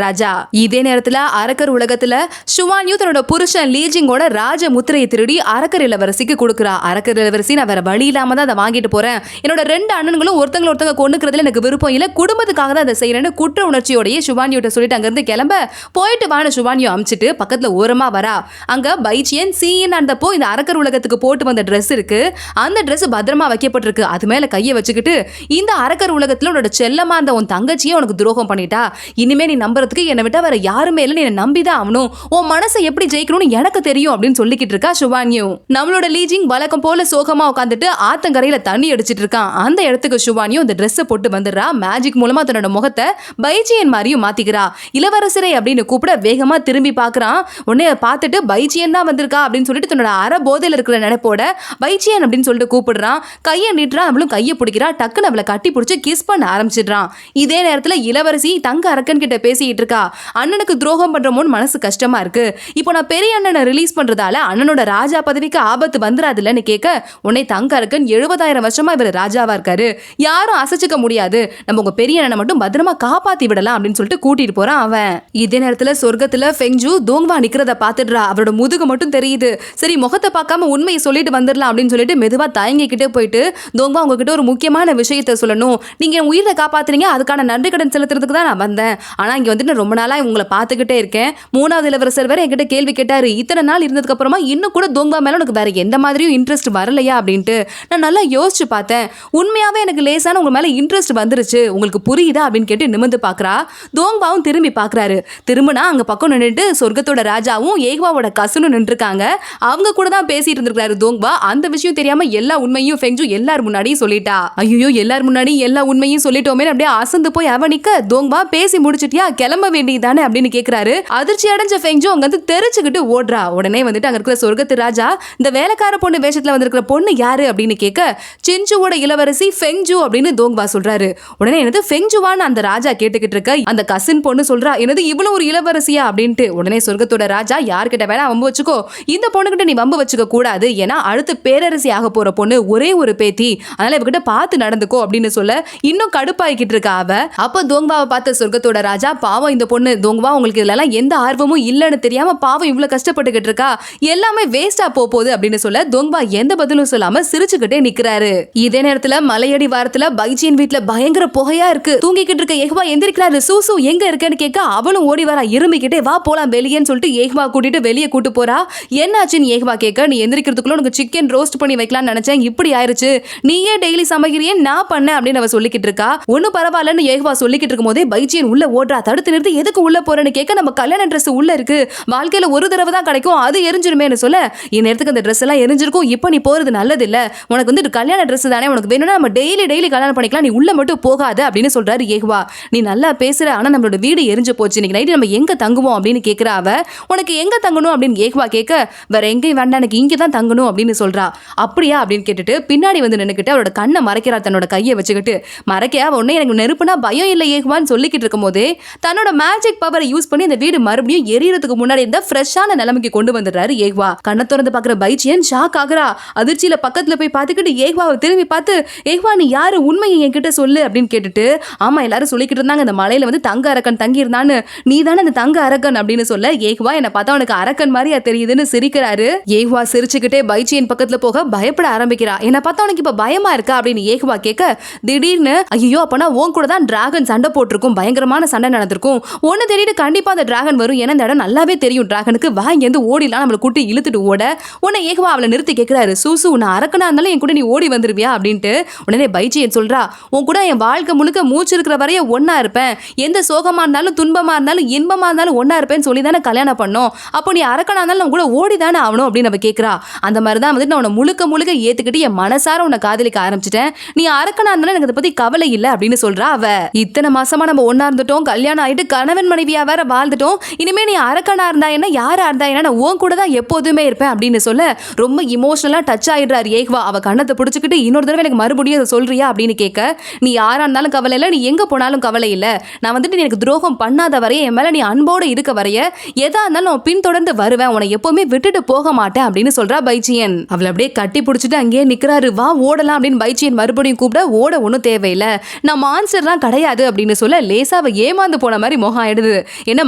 ராஜா. இதே நேரத்துல அரக்கர் உலகத்துல ஷுவான்யூ தன்னோட புருஷன் லீஜிங்கோட ராஜ முத்திரையை திருடி அரக்கர் இளவரசிக்கு கொடுக்குறா. அரக்கர் இளவரசி, நான் வேற வழி இல்லாம தான் அதை வாங்கிட்டு போறேன், என்னோட ரெண்டு அண்ணன்களும் ஒருத்தங்க கொண்டுக்கிறதுல எனக்கு விருப்பம் இல்ல, குடும்பத்துக்காக தான் அதை செய்யறேன்னு குற்ற உணர்ச்சியோடய ஷுவான்யூட்ட சொல்லிட்டு அங்க இருந்து கிளம்ப, போயிட்டு வான ஷுவான்யூ அமிச்சிட்டு பக்கத்துல ஓரமா வரா. அங்க பைச்சியன் சீன் அந்தப்போ இந்த அரக்கர் உலகத்துக்கு போட்டு வந்த ட்ரெஸ் இருக்கு, அந்த ட்ரெஸ் பத்திரமா வைக்கப்பட்டிருக்கு, அது மேல கையை வச்சுக்கிட்டு, இந்த அரக்கர் உலகத்துல உன்னோட செல்லமா அந்த உன் தங்கச்சியே உனக்கு துரோகம் பண்ணிட்டா, இனிமே நீ நம்புறதுக்கு என்னை விட்டா வேற யாருமே இல்லை, நீ நம்பிதான் ஆகணும், உன் மனசை எப்படி ஜெயிக்கணும்னு எனக்கு தெரியும் அப்படின்னு சொல்லிக்கிட்டு இருக்கா ஷுவான்யூ. நம்மளோட லீஜிங் வழக்கம் போல சோகமா உட்காந்துட்டு ஆத்தங்கரையில தண்ணி அடிச்சிட்டு இருக்கான். அந்த இடத்துக்கு ஷுவான்யூ இந்த ட்ரெஸ் போட்டு வந்துடுறா. மேஜிக் மூலமா தன்னோட முகத்தை பைச்சியன் மாதிரியும் மாத்திக்கிறா. இளவரசரை அப்படின்னு கூப்பிட வேகமா திரும்பி பாக்குறான். உடனே பார்த்துட்டு பைச்சியன் தான் வந்திருக்கா அப்படின்னு சொல்லிட்டு தன்னோட அரை போதையில இருக்கிற நினைப்போட பைச்சியன் அப்படின்னு சொல்லிட்டு கூப்பிடுறான். கையை நீட்டுறான். அவளும் கையை பிடிக்கிறா. டக்குன்னு அவளை கட்டி பிடிச்சி கிஸ் பண்ண ஆரம்பிச்சிடுறான். இதே நேரத்துல இளவரசி தங்க அரக்கன் கிட்ட பேசிட்டு இருக்கா. அண்ணனுக்கு துரோகம் பண்றமோன்னு மனசு கஷ்டமா இருக்கு, இப்போ நான் பெரிய அண்ணனை ரிலீஸ் பண்றதால அண்ணனோட ராஜா பதவிக்கு ஆபத்து வந்துராதுல்லன்னு கேட்க, உடனே தங்க அரக்கன் 70,000 வருஷமா இவர் ராஜாவா இருக்காரு, யாரும் அசைச்சுக்க முடியாது, நம்ம உங்க பெரிய அண்ணனை மட்டும் பத்திரமா காப்பாத்தி விடலாம் அப்படின்னு சொல்லிட்டு கூட்டிட்டு போறான் அவன். இதே நேரத்துல சொர்க்கத்துல ஃபெங்ஜு தோங்வா நிக்கிறத பாத்துடுறா. அவரோட முதுகு மட்டும் தெரியுது. சரி முகத்தை பார்க்காம உண்மையை சொல்லிட்டு வந்துடலாம் அப்படின்னு சொல்லிட்டு மெதுவா தயங்கிக்கிட்டே போயிட்டு, தோங்வா உங்ககிட்ட ஒரு முக்கியமான விஷயத்த சொல்லணும், நீங்க என் உயிரை காப்பாத்துறீங்க, அதுக்கான நன்றி கடன் செலுத்துறதுக்கு தான் நான் வந்தேன், ஆனா இங்க வந்துட்டு ரொம்ப நாளா உங்களை பார்த்துக்கிட்டே இருக்கேன், மூணாவது இளவரசர் வேற என்கிட்ட கேள்வி கேட்டாரு, இத்தனை நாள் இருந்ததுக்கு அப்புறமா இன்னும் கூட தோங்வா மேல உனக்கு வேற எந்த மாதிரியும் இன்ட்ரெஸ்ட் வரலையா அப்படின்ட்டு. நான் நல்லா யோசிச்சு பார்த்தேன், உண்மையாவே எனக்கு லேசான உங்க மேல இன்ட்ரெஸ்ட் வந்துருச்சு, உங்களுக்கு புரியுதா அப்படின்னு கேட்டு நிமிந்து பாக்குறா. தோங்வாவும் திரும்பி பாக்குறாரு. திரும்பினா அங்க பக்கம் நின்றுட்டு சொர்க்கத்தோட ராஜாவும் ஏஹ்வாவோட கசனும் நின்றுருக்காங்க. அவங்க கூட தான் பேசிட்டு இருந்திருக்காரு தோங்பா. அந்த விஷயம் தெரியாம எல்லா உண்மையும் ஃபெங்ஜு எல்லார் முன்னாடியும் சொல்லிட்டா. ஐயோ எல்லார் முன்னாடி எல்லா உண்மையும் சொல்லிட்டோமே அப்படியே அசந்து போய் அவனிக்க தோங்பா பேசி முடிச்சிட்டியா கிளம்ப வேண்டியதானே அப்படின்னு கேக்குறாரு. அதிர்ச்சி அடைஞ்ச ஃபெங்ஜு அங்க வந்து தெரிச்சுக்கிட்டு ஓடுறா. உடனே வந்துட்டு அங்க இருக்கிற சொர்க்கத்து ராஜா இந்த வேலைக்கார பொண்ணு வேஷத்துல வந்திருக்கிற பொண்ணு யாரு அப்படின்னு கேட்க சின்சுவோட இளவரசி ஃபெங்ஜு அப்படின்னு தோங்பா சொல்றாரு. உடனே என்னது ஃபெங்ஜுவான்னு அந்த ராஜா கேட்டுக்கிட்டு இருக்க அந்த கசின் பொண்ணு சொல்றா என்னது இவ்வளவு ஒரு இளவரசியா அப்படின்ட்டு. உடனே சொர்க்கத்தோட ராஜா யார்கிட்ட வேணா வம்பு வச்சுக்கோ, இந்த பொண்ணுகிட்ட நீ வம்பு வச்சுக்க கூடாது, ஏன்னா அடுத்து பேரரசி ஆக போற பொண்ணு ஒரே ஒரு பேத்தி, அதனால இவகிட்ட பார்த்து நடந்துக்கோ அப்படின்னு சொல்ல இன்னும் கடுப்பாயிக்கிட்டு இருக்கா அவ. அப்ப தோங்பாவை பார்த்த சொர்க்கத்தோட ராஜா பாவம் இந்த பொண்ணு தோங்பா உங்களுக்கு இதுல எந்த ஆர்வமும் இல்லன்னு தெரியாம பாவம் இவ்வளவு கஷ்டப்பட்டுக்கிட்டு இருக்கா, எல்லாமே வேஸ்டா போகுது அப்படின்னு சொல்ல தோங்பா எந்த பதிலும் சொல்லாம சிரிச்சுக்கிட்டே நிக்கிறாரு. இதே நேரத்துல மலையடி வாரத்துல பைஜியின் வீட்டுல பயங்கர புகையா இருக்கு. தூங்கிக்கிட்டு இருக்க ஏஹ்வா எந்திரிக்கிறாரு. சூசு எங்க இருக்கேன்னு கேட்க அவளும் ஓடி வரா. இருமிக்கிட்டே வா போலாம் வெளியேன்னு சொல்லிட்டு ஏஹ்வா கூட்டிட்டு வெளியே கூட்டு போறா. என்னாச்சுன்னு ஏஹ்வா கேட்க நீ எந்திரிக்கிறதுக்குள்ள உனக்கு சிக்கன் ரோஸ்ட் பண்ணி வைக்கலாம்னு நினைச்சேன், இப்படி ஆயிருச்சு, நீயே டெய்லி சமைக்கிறியே நான் பண்ண அப்படின்னு அவ சொல்லிக்கிட்டு இருக்கா. ஒன்னும் பரவாயில்லன்னு ஏஹ்வா சொல்லிக்கிட்டு இருக்கும் போதே பைஜியன் உள்ள ஓடுறா. தடுத்து நிறுத்தி எதுக்கு உள்ள போறேன்னு கேட்க நம்ம கல்யாண ட்ரெஸ் உள்ள இருக்கு, வாழ்க்கையில ஒரு தடவை தான் கிடைக்கும், அது எரிஞ்சிருமேன்னு சொல்ல இந்நேரத்துக்கு அந்த ட்ரெஸ் எல்லாம் எரிஞ்சிருக்கும், இப்ப நீ போறது நல்லது இல்ல, உனக்கு வந்து கல்யாண ட்ரெஸ் தானே, உனக்கு வேணும்னா நம்ம டெய்லி கல்யாணம் பண்ணிக்கலாம், நீ உள்ள மட்டும் போகாத அப்படின்னு சொல்றாரு ஏஹ்வா. நீ நல்லா பேசுற, ஆனா நம்மளோட வீடு எரிஞ்சு போச்சு, இன்னைக்கு நைட்டு நம்ம எங்க தங்குவோம் அப்படின்னு கேக்குறா அவ. உனக்கு எங்க தங்கணும் அப்படின்னு ஏஹ்வா கேட்க வேற எங்கேயும் வேண்டாம் எனக்கு இங்க தான் தங்கணும் அப்படின்னு சொல்றா. அப்படியா அப்படின்னு கேட்டுட்டு பின்னாடி வந்து நின்னுக்கிட்டு அவரோட கண்ணை மறைக்கிறா, தன்னோட கையை வச்சுக்கிட்டு மறைக்க. உடனே எனக்கு நெருப்புனா பயம் இல்லை ஏஹ்வான்னு சொல்லிக்கிட்டு இருக்கும் போதே தன்னோட மேஜிக் பவரை யூஸ் பண்ணி அந்த வீடு மறுபடியும் எரியறதுக்கு முன்னாடி இருந்த ஃப்ரெஷ்ஷான நிலைமைக்கு கொண்டு வந்துடுறாரு ஏஹ்வா. கண்ணை திறந்து பாக்குற பைஜியன் ஷாக் ஆகுறா. அதிர்ச்சியில பக்கத்துல போய் பார்த்துக்கிட்டு ஏஹ்வாவை திரும்பி பார்த்து ஏஹ்வா நீ யாரு, உண்மையை என்கிட்ட சொல்லு அப்படின்னு கேட்டுட்டு ஆமா எல்லாரும் சொல்லிக்கிட்டு இருந்தாங்க இந்த மலையில வந்து தங்க அரக்கன் தங்கி இருந்தான்னு, நீ தானே அந்த தங்க அரக்கன் அப்படின்னு சொல்ல ஏஹ்வா என்ன பார்த்தா உனக்கு அரக்கன் மாதிரியா தெரியுதுன்னு சிரிக்கிறாரு. ஏஹ்வா சிரிச்சுக்கிட்டே பைஜியன் பக்கத்துல போக பயப்பட ஆரம்பிக்கிறா. என்ன பார்த்தா உனக்கு இப்ப பயமா இருக்கா அப்படின்னு ஏஹ்வா கேட்க திடீர்னு ஐயோ அப்பனா உன் கூட தான் டிராகன் சண்டை போட்டிருக்கும், பயங்கரமான சண்டை நடந்திருக்கும், ஒன்னு தெரியுது கண்டிப்பா அந்த டிராகன் வரும், ஏன்னா இந்த இடம் நல்லாவே தெரியும் டிராகனுக்கு, வா இங்கேருந்து ஓடிலாம் நம்மளை கூட்டி இழுத்துட்டு ஓட. உன்னை ஏஹ்வா அவளை நிறுத்தி கேட்கிறாரு சூசு நான் அரக்கனா இருந்தாலும் என் கூட நீ ஓடி வந்துருவியா அப்படின்ட்டு. உடனே பைஜியன் சொல்றா உன் கூட என் வாழ்க்கை முழுக்க மூச்சு இருக்கிற வரைய ஒன்னா இருப்பேன், எந்த சோகமா இருந்தாலும் துன்பமா இருந்தாலும் இன்பமா இருந்தாலும் ஒன்னா இருப்பேன்னு சொல்லி தானே கல்யாணம் பண்ணோம், அப்போ நீ அரக்கனா இருந்தாலும் நம்ம கூட ஓடி தானே ஆகணும் அப்படின்னு அவ கேட்கிறா. அந்த மாதிரி தான் வந்துட்டு நான் உன்னை முழுக்க ஏத்துக்கிட்டு என் மனசார உன்னை காதலிக்க ஆரம்பிச்சிட்டேன், நீ அரக்கனா இருந்தாலும் எனக்கு அதை பத்தி கவலை இல்லை அப்படின்னு சொல்றா அவ. இத்தனை மாசமா நம்ம ஒன்னா இருந்துட்டோம், கல்யாணம் ஆயிட்டு கணவன் மனைவியா வேற வாழ்ந்துட்டோம், இனிமே நீ அரக்கனா இருந்தா என்ன யாரா இருந்தா என்ன நான் உன் கூட தான் எப்போதுமே இருப்பேன் அப்படின்னு சொல்ல ரொம்ப இமோஷனலா டச் ஆயிடுறாரு ஏஹ்வா. அவ கண்ணத்தை பிடிச்சிக்கிட்டு இன்னொரு தடவை எனக்கு மறுபடியும் அதை சொல்றியா அப்படின்னு கேட்க நீ யாரா இருந்தாலும் கவலை இல்லை, நீ எங்க போனாலும் கவலை இல்லை, நான் வந்துட்டு எனக்கு துரோகம் பண்ணாத வரைய என் மேல நீ அன்போடு இருக்க வரைய எதா இருந்தாலும் நான் பின்தொடர்ந்து வருவேன், உன்னை எப்பவுமே விட்டுட்டு போக மாட்டேன் அப்படின்னு சொல்றா பைஜியன். அவளை அப்படியே கட்டி பிடிச்சிட்டு அங்கேயே நிக்கிறாரு. வா ஓடலாம் அப்படின்னு பைஜியன் மறுபடியும் கூப்பிட ஓட ஒன்றும் தேவையில்லை, நான் மான்ஸ்டர்லாம் கிடையாது அப்படின்னு சொல்ல லேசா அவ ஏமாந்து போன மாதிரி முகம் ஆயிடுது. என்ன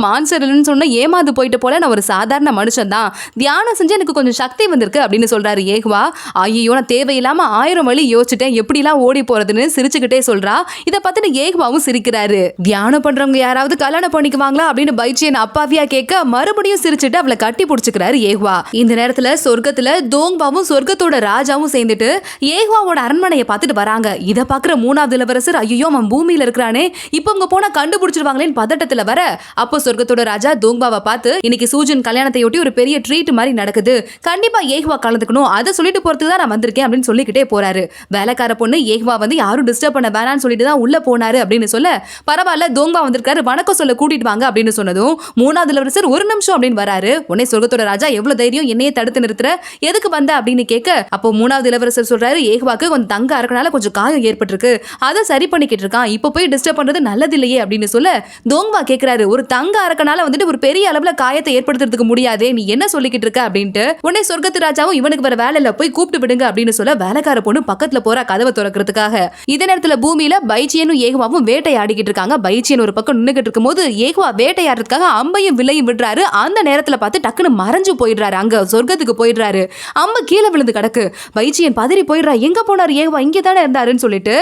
மான்ஸ்டர்னு சொன்னா ஏமாந்து போயிட்டு போல, நான் ஒரு சாதாரண மனுஷன் தான், தியானம் செஞ்சு எனக்கு கொஞ்சம் சக்தி வந்திருக்கு அப்படின்னு சொல்றாரு ஏஹ்வா. ஐயோ நான் தேவையில்லாம 1000 வழி யோசிச்சுட்டேன், எப்படிலாம் ஓடி போறதுன்னு சிரிச்சுக்கிட்டே சொல்றா. இதை பார்த்துட்டு ஏஹ்வாவும் சிரிக்கிறாரு. தியானம் பண்றவங்க யாராவது கல்யாணம் பண்ணிக்குவாங்களா அப்படின்னு பைஜியன் அப்பாவியா கேட்க மறுபடியும் சிரிச்சுட்டு அவளை கட்டி பிடிச்சுக்கிறாரு ஏஹ்வா. இந்த நேரத்துல சொர்க்கத்துல தோங்பாவும் சொர்க்கத்தோட ராஜாவும் சேர்ந்துட்டு ஏஹ்வாவோட அரண்மனையை பார்த்துட்டு வராங்க. இதை பாக்குற 3வது இளவரசர் ஐயோ அவன் பூமியில இருக்கிறானே இப்ப அவங்க போனா கண்டுபிடிச்சிருவாங்களேன்னு பதட்டத்துல வர, அப்போ சொர்க்கத்தோட ராஜா தோங்பாவை பார்த்து இன்னைக்கு சூஜன் கல்யாணத்தையொட்டி ஒரு பெரிய ட்ரீட் மாதிரி நடக்குது, கண்டிப்பா ஏஹ்வா கலந்துக்கணும், அதை சொல்லிட்டு போறதுக்கு தான் நான் வந்திருக்கேன் அப்படின்னு சொல்லிக்கிட்டே போறாரு. வேலைக்கார பொண்ணு ஏஹ்வா வந்து யாரும் டிஸ்டர்ப் பண்ண வேணான்னு சொல்லிட்டு தான் உள்ள போனாரு அப்படின்னு சொல்ல பரவாயில்ல தோங்கா வந்திருக்காரு வணக்கம் சொல்ல கூட்டிட்டு வாங்க அப்படின்னு சொன்னதும் 3வது இளவரசர் ஒரு நிமிஷம் அப்படின்னு வராரு. உடனே சொர்க்கத்தோட ராஜா எவ்வளவு தைரியம் என்னையே தடுத்து நிறுத்துற, எதுக்கு வந்த அப்படின்னு கேட்க அப்போ 3வது இளவரசர் சொல்றாரு ஏஹ்வாக்கு கொஞ்சம் தங்க அரக்கனால கொஞ்சம் காயம் ஏற்பட்டிருக்கு, அதை சரி பண்ணிக்கிட்டு இருக்கான், இப்ப போய் டிஸ்டர்ப் பண்றது நல்லது இல்லையே அப்படின்னு சொல்ல தோங்வா கேட்கிறாரு ஒரு தங்க அரக்கனால வந்துட்டு ஒரு பெரிய அளவுல காயத்தை ஏற்படுத்துறதுக்கு முடியாது, நீ என்ன சொல்லிக்கிட்டு இருக்க அப்படின்ட்டு. உடனே சொர்க்கத்து ராஜாவும் இவனுக்கு வர வேலை இல்ல போய் கூப்பிட்டு விடுங்க அப்படின்னு சொல்ல வேலைக்கார பொண்ணு பக்கத்துல போற கதவை திறக்கிறதுக்காக. இதே நேரத்துல பூமியில பைஜியனும் ஏகவாவும் வேட்டையாடிக்கிட்டு இருக்காங்க. பைஜியன் ஒரு பக்கம் நின்னுகிட்டு இருக்கும் போது ஏகவா வேட்டையாடுறதுக்காக அம்பையும் வில்லையும் விடுறாரு. அந்த நேரத்துல பார்த்து டக்குன்னு மறைஞ்சு போயிடுறாரு, அங்க சொர்க்கத்துக்கு போயிடுறாரு. அம்பு கீழே விழுந்து கிடக்கு. பைஜியன் பதறி போயிடுறா, எங்க போனாரு ஏகவா, இங்கே தானே இருந்தாருன்னு சொல்லிட்டு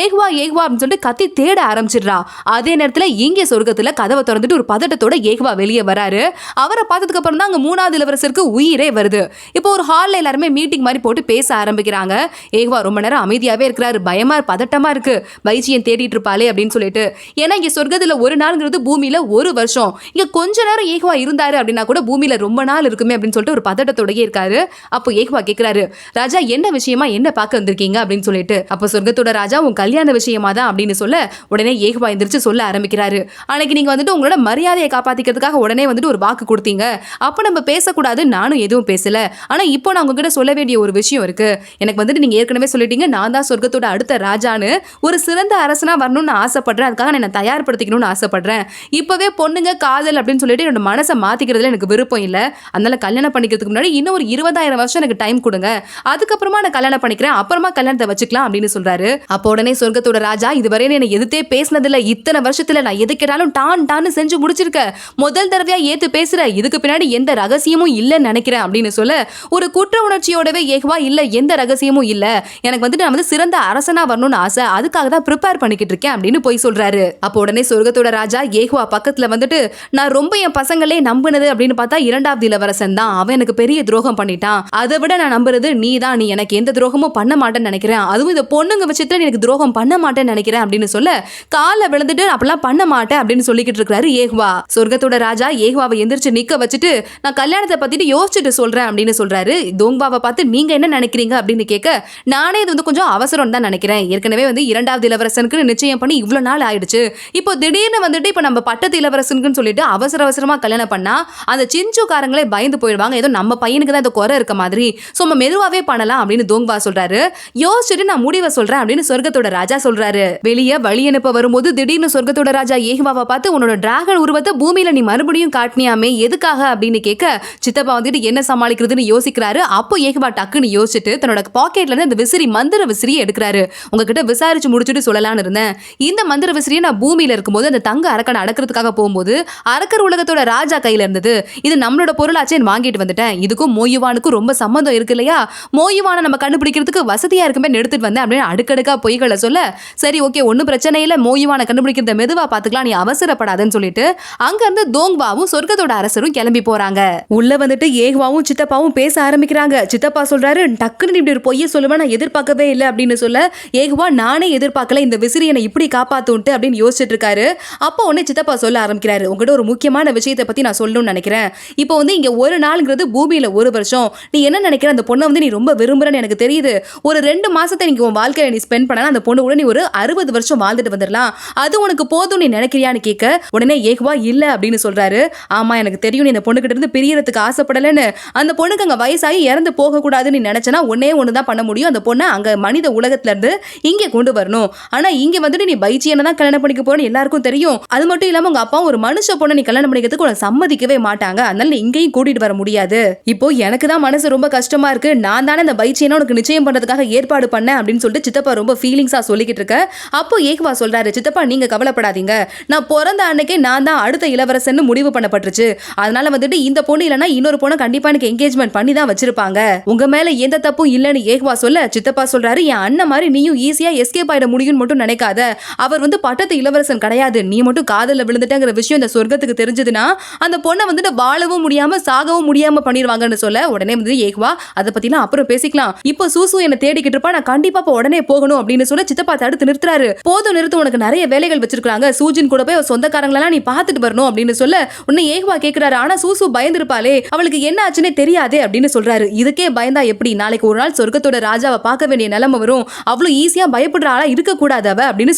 ஏகவா ஏகவா அப்படின்னு சொல்லிட்டு கத்தி தேட ஆரம்பிச்சிடுறா. அதே நேரத்துல இங்கே சொர்க்கத்துல கதவை திறந்துட்டு ஒரு பதட்டத்தோட ஏகவா வெளியே வராரு. அவரை பார்த்ததுக்கு அப்புறம் தான் அங்க 3வது இளவரசருக்கு உயிரே வருது. இப்போ ஒரு ஹால்ல எல்லாருமே மீட்டிங் மாதிரி போட்டு பேச ஆரம்பிக்கிறாங்க. ஏகவா ரொம்ப நேரம் அமைதியாவே இருக்கிறாரு. பயமா பதட்டமா இருக்கு, பைஜியன் தேடிட்டு இருப்பாளே அப்படின்னு சொல்லிட்டு. ஏன்னா இங்க சொர்க்கத்துல ஒரு நாள்ங்கிறது பூமியில ஒரு வருஷம். இங்க கொஞ்ச நேரம் ஏகவா இருந்தாரு அப்படின்னா கூட பூமியில ரொம்ப நாள் இருக்குமே அப்படின்னு சொல்லிட்டு ஒரு பதட்டத்தோடயே இருக்காரு. அப்போ ஏகவா கேக்குறாரு, ராஜா என்ன விஷயமா என்ன பார்க்க வந்திருக்கீங்க அப்படின்னு சொல்லிட்டு. அப்போ சொர்க்கத்தோட ராஜா உன் கல்யாண விஷயமா தான் அப்படின்னு சொல்ல உடனே ஏகவா எந்திரிச்சு சொல்ல ஆரம்பிக்கிறாரு. அன்னைக்கு நீங்க வந்துட்டு உங்களோட மரியாதையை காப்பாத்திக்கிறதுக்காக உடனே வந்துட்டு ஒரு வாக்கு கொடுத்தீங்க. அப்ப நம்ம பேசக்கூடாது, நானும் எதுவும் பேசல. ஆனா இப்போ நான் உங்ககிட்ட சொல்ல வேண்டிய ஒரு விஷயம் இருக்கு. எனக்கு வந்துட்டு நீங்க ஏற்கனவே சொல்லிட்டீங்க நான் தான் சொர்க்கத்தோட அடுத்த ராஜான்னு, ஒரு சிறந்த அரசனா வரணும்னு ஆசைப்படுறேன். அதுக்காக நான் தயார்படுத்திக்கணும்னு ஆசைப்படுறேன். இப்பவே பொண்ணுங்க காதல் அப்படின்னு சொல்லிட்டு என்னோட மனசை மாத்திக்கிறதுல எனக்கு விருப்பம் இல்ல. அதனால கல்யாணம் பண்ணிக்கிறதுக்கு முன்னாடி இன்னும் ஒரு 20,000 வருஷம் எனக்கு டைம் கொடுங்க. அதுக்கப்புறமா நான் கல்யாணம் பண்ணிக்கிறேன். அப்புறமா கல்யாணத்தை வச்சுக்கலாம் அப்படின்னு சொல்றாரு. அப்போ உடனே சொர்க்கத்தோட ராஜா இதுவரை என்னை எதிர்த்தே பேசினதில்ல. இத்தனை வருஷத்துல நான் எது கேட்டாலும் டான்னு செஞ்சு முடிச்சிருக்க. முதல் தடவையா ஏத்து பேசுற. இதுக்கு பின்னாடி எந்த ரகசியமும் இல்லைன்னு நினைக்கிறேன் அப்படின்னு சொல்ல ஒரு குற்ற உணர்ச்சியோடவே ஏகவா இல்ல எந்த ரகசியமும் இல்ல. எனக்கு வந்துட்டு நான் வந்து சிறந்த அரசனா வரணும்னு ஆசை. அதுக்காக தான் ப்ரிப்பேர் பண்ணிக்கிட்டு இருக்கேன் அப்படின்னு போய் சொல்றாரு. அப்போ உடனே சொர்க்கத்தோட ராஜா ஏகவா பக்கத்துல வந்துட்டு நான் ரொம்ப என் பசங்களே நம்பினது அப்படின்னு பார்த்தா 2வது இளவரசன் தான். அவன் எனக்கு பெரிய துரோகம் பண்ணிட்டான். அதை விட நான் நம்புறது நீ தான். நீ எனக்கு எந்த துரோகமும் பண்ண மாட்டேன்னு நினைக்கிறேன். அதுவும் இந்த பொண்ணுங்க விஷயத்துல எனக்கு துரோகம் பண்ண மாட்டேன்னு நினைக்கிறேன் அப்படின்னு சொல்ல காலை விழுந்துட்டு அப்படிலாம் பண்ண மாட்டேன் அப்படின்னு சொல்லிக்கிட்டு இருக்காரு ஏகவா. சொர்க்கத்தோட ராஜா ஏகவாவை எந்திரிச்சு நிக்க வச்சுட்டு நான் கல்யாணத்தை பத்திட்டு யோசிச்சுட்டு சொல்றேன் அப்படின்னு சொல்றாரு. தோங்பாவை பார்த்து நீங்க என்ன நினைக்கிறீங்க அப்படின்னு கேட்க நானே இது வந்து கொஞ்சம் அவசரம் தான் நினைக்கிறேன். ஏற்கனவே வந்து 2வது இளவரசனுக்கு நிச்சயம் பண்ணி இவ்வளவு நாள் ஆயிடுச்சு. இப்போ திடீர்னு வந்துட்டு இப்ப நம்ம பட்டத்து இளவரசனுக்குன்னு சொல்லிட்டு அவசரமா கல்யாணம் பண்ணா அந்த சிஞ்சுக்காரங்களே பயந்து போயிடுவாங்க. ஏதோ நம்ம பையனுக்கு தான் இந்த குறை இருக்க மாதிரி. சோ நம்ம மெதுவாவே பண்ணலாம் அப்படின்னு தோங்பா சொல்றாரு. யோசிச்சுட்டு நான் முடிவை சொல்றேன் அப்படின்னு சொர்க்கத்தோட ராஜா சொல்றாரு. வெளியே வழி அனுப்ப வரும்போது திடீர்னு சொர்க்கத்தோட ராஜா ஏகவாவை பார்த்து உன்னோட டிராகன் உருவத்தை பூமியில நீ மறுபடியும் காட்டினியாமே எதுக்காக அப்படின்னு கேட்க சித்தப்பா வந்துட்டு என்ன சமாளிக்கிறதுன்னு யோசிக்கிறாரு. அப்போ ஏகவா டக்குன்னு யோசிச்சுட்டு தன்னோட பாக்கெட்ல இருந்து அந்த விசிறி மந்திர விசிறியை எடுக்கிறாரு. உங்ககிட்ட விசாரிச்சு முடிச்சுட்டு சொல்லலாம்னு இருந்தேன். இந்த மந்திர விசிறியை நான் பூமியில இருக்கும்போது அந்த தங்க அரக்கனை அடக்கிறதுக்காக போகும்போது அரக்கர் உலகத்தோட ராஜா கையில இருந்தது. இது நம்மளோட பொருளாச்சே வாங்கிட்டு வந்துட்டேன். இதுக்கும் மோயுவானுக்கும் ரொம்ப சம்மந்தம் இருக்கு இல்லையா? மோயுவானை நம்ம கண்டுபிடிக்கிறதுக்கு வசதியா இருக்குமே எடுத்துட்டு வந்தேன் அப்படின்னு அடுக்கடுக்கா பொய்களை சொல்ல சரி ஓகே ஒன்னும் பிரச்சனை இல்ல, மோயுவானை கண்டுபிடிக்கிறத மெதுவா பாத்துக்கலாம், நீ அவசரப்படாதன்னு சொல்லிட்டு அங்க இருந்து தோங்பாவும் சொர்க்கத்தோட அரசரும் கிளம்பி போறாங்க. உள்ள வந்துட்டு ஏகவாவும் சித்தப்பாவும் பேச ஆரம்பிக்கிறாங்க. சித்தப்பா சொல்றாரு டக்குன்னு இப்படி ஒரு பொய்ய சொல்லுவேன் நான் எதிர்பார்க்கவே இல்லை அப்படின்னு சொல்ல ஏகவா நானே எதிர்பார்க்கல இந்த விசிறி என்னை இப்படி காப்பாத்துன்ட்டு அப்படின்னு யோசிச்சுட்டு இருக்காரு. அப்போ உடனே சித்தப்பா சொல்ல ஆரம்பிக்கிறாரு. உங்ககிட்ட ஒரு முக்கியமான விஷயத்தை பத்தி நான் சொல்லணும்னு நினைக்கிறேன். இப்போ வந்து இங்க ஒரு நாள்ங்கிறது பூமியில ஒரு வருஷம். நீ என்ன நினைக்கிற அந்த பொண்ணை வந்து நீ ரொம்ப விரும்புறன்னு எனக்கு தெரியுது. ஒரு 2 மாசத்தை நீங்க உன் வாழ்க்கையில நீ ஸ்பெண்ட் பண்ணா அந்த பொண்ணு கூட நீ ஒரு 60 வருஷம் வாழ்ந்துட்டு வந்துடலாம். அது உனக்கு போதும் நீ நினைக்கிறியான்னு கேட்க உடனே ஏகவா இல்ல அப்படின்னு சொல்றாரு. ஆமா எனக்கு தெரியும் நீ இந்த பொண்ணு கிட்ட இருந்து பிரியறதுக்கு ஆசைப்படலன்னு. அந்த பொண்ணுக்கு அங்க வயசாகி இறந்து போக கூடாதுன்னு நினைச்சனா ஒண்ணுதான் பண்ண முடியும். அந்த பொண்ணை அங்க மனித உலகத்துல இருந்து இங்க கொண்டு வரணும். ஆனா இங்க வந்துட்டு நீ பைச்சியனை தான் கல்யாணம் பண்ணிக்க போறன்னு எல்லாருக்கும் தெரியும். அது மட்டும் இல்லாம உங்க அப்பா ஒரு மனுஷ பொண்ணை நீ கல்யாணம் பண்ணிக்கிறதுக்கு உனக்கு சம்மதிக்கவே மாட்டாங்க. அதனால நீ இங்கேயும் கூட்டிட்டு வர முடியாது. இப்போ எனக்கு தான் மனசு ரொம்ப கஷ்டமா இருக்கு. நான் தானே இந்த பைச்சியனை உனக்கு நிச்சயம் பண்றதுக்காக ஏற்பாடு பண்ணேன் அப்படின்னு சொல்லிட்டு சித்தப்பா ரொம்ப ஃபீலிங்ஸா சொல்லிக்கிட்டு இருக்க. அப்போ ஏகவா சொல்றாரு சித்தப்பா நீங்க கவலைப்படாதீங்க. நான் பிறந்த அன்னைக்கே நான் தான் அடுத்த இளவரசன் முடிவு பண்ணப்பட்டுருச்சு. அதனால வந்துட்டு இந்த பொண்ணு இல்லைன்னா இன்னொரு பொண்ணு கண்டிப்பா எனக்கு என்கேஜ்மெண்ட் பண்ணி தான் வச்சிருப்பாங்க. உங்க மேல எந்த தப்பும் இல்லைன்னு ஏகவா சொல்ல சித்தப்பா சொல்றாரு என் அண்ணன் மாதிரி நீயும் ஈஸியா எஸ்கேப் ஆயிட முடியும்னு மட்டும் நினைக்காத. அவர் வந்து பட்டத்து இளவரசன் கிடையாது. நீ மட்டும் காதல்ல விழுந்துட்டங்கிற விஷயம் இந்த சொர்க்கத்துக்கு தெரிஞ்சதுன்னா அந்த பொண்ணை வந்துட்டு வாழவும் முடியாம சாகவும் முடியாம பண்ணிடுவாங்கன்னு சொல்ல உடனே வந்து ஏகவா அதை பத்திலாம் அப்புறம் பேசிக்கலாம். இப்போ சூசு என்ன தேடிக்கிட்டு இருப்பா, நான் கண்டிப்பா உடனே போகணும் அப்படின்னு சொல்ல சித்தப்பா தடுத்து நிறுத்துறாரு. போதும் நிறுத்து, உனக்கு நிறைய வேலைகள் வச்சிருக்காங்க. சூஜின் கூட போய் சொந்தக்காரங்களெல்லாம் நீ பார்த்துட்டு வரணும் அப்படின்னு சொல்ல உன்னை ஏகவா கேட்கிறாரு. ஆனா சூசு பயந்துருப்பாளே, அவளுக்கு என்ன ஆச்சுன்னே தெரியாதே அப்படின்னு சொல்றாரு. இதுக்கே பயந்தா எப்படி? நாளைக்கு ஒரு நாள் சொர்க்கத்தோட ராஜாவை பார்க்க வேண்டிய நிலைமை வரும். அவ்வளவு ஈஸியா பயப்படுற ஆளா இருக்க கூடாது அவ அப்படின்னு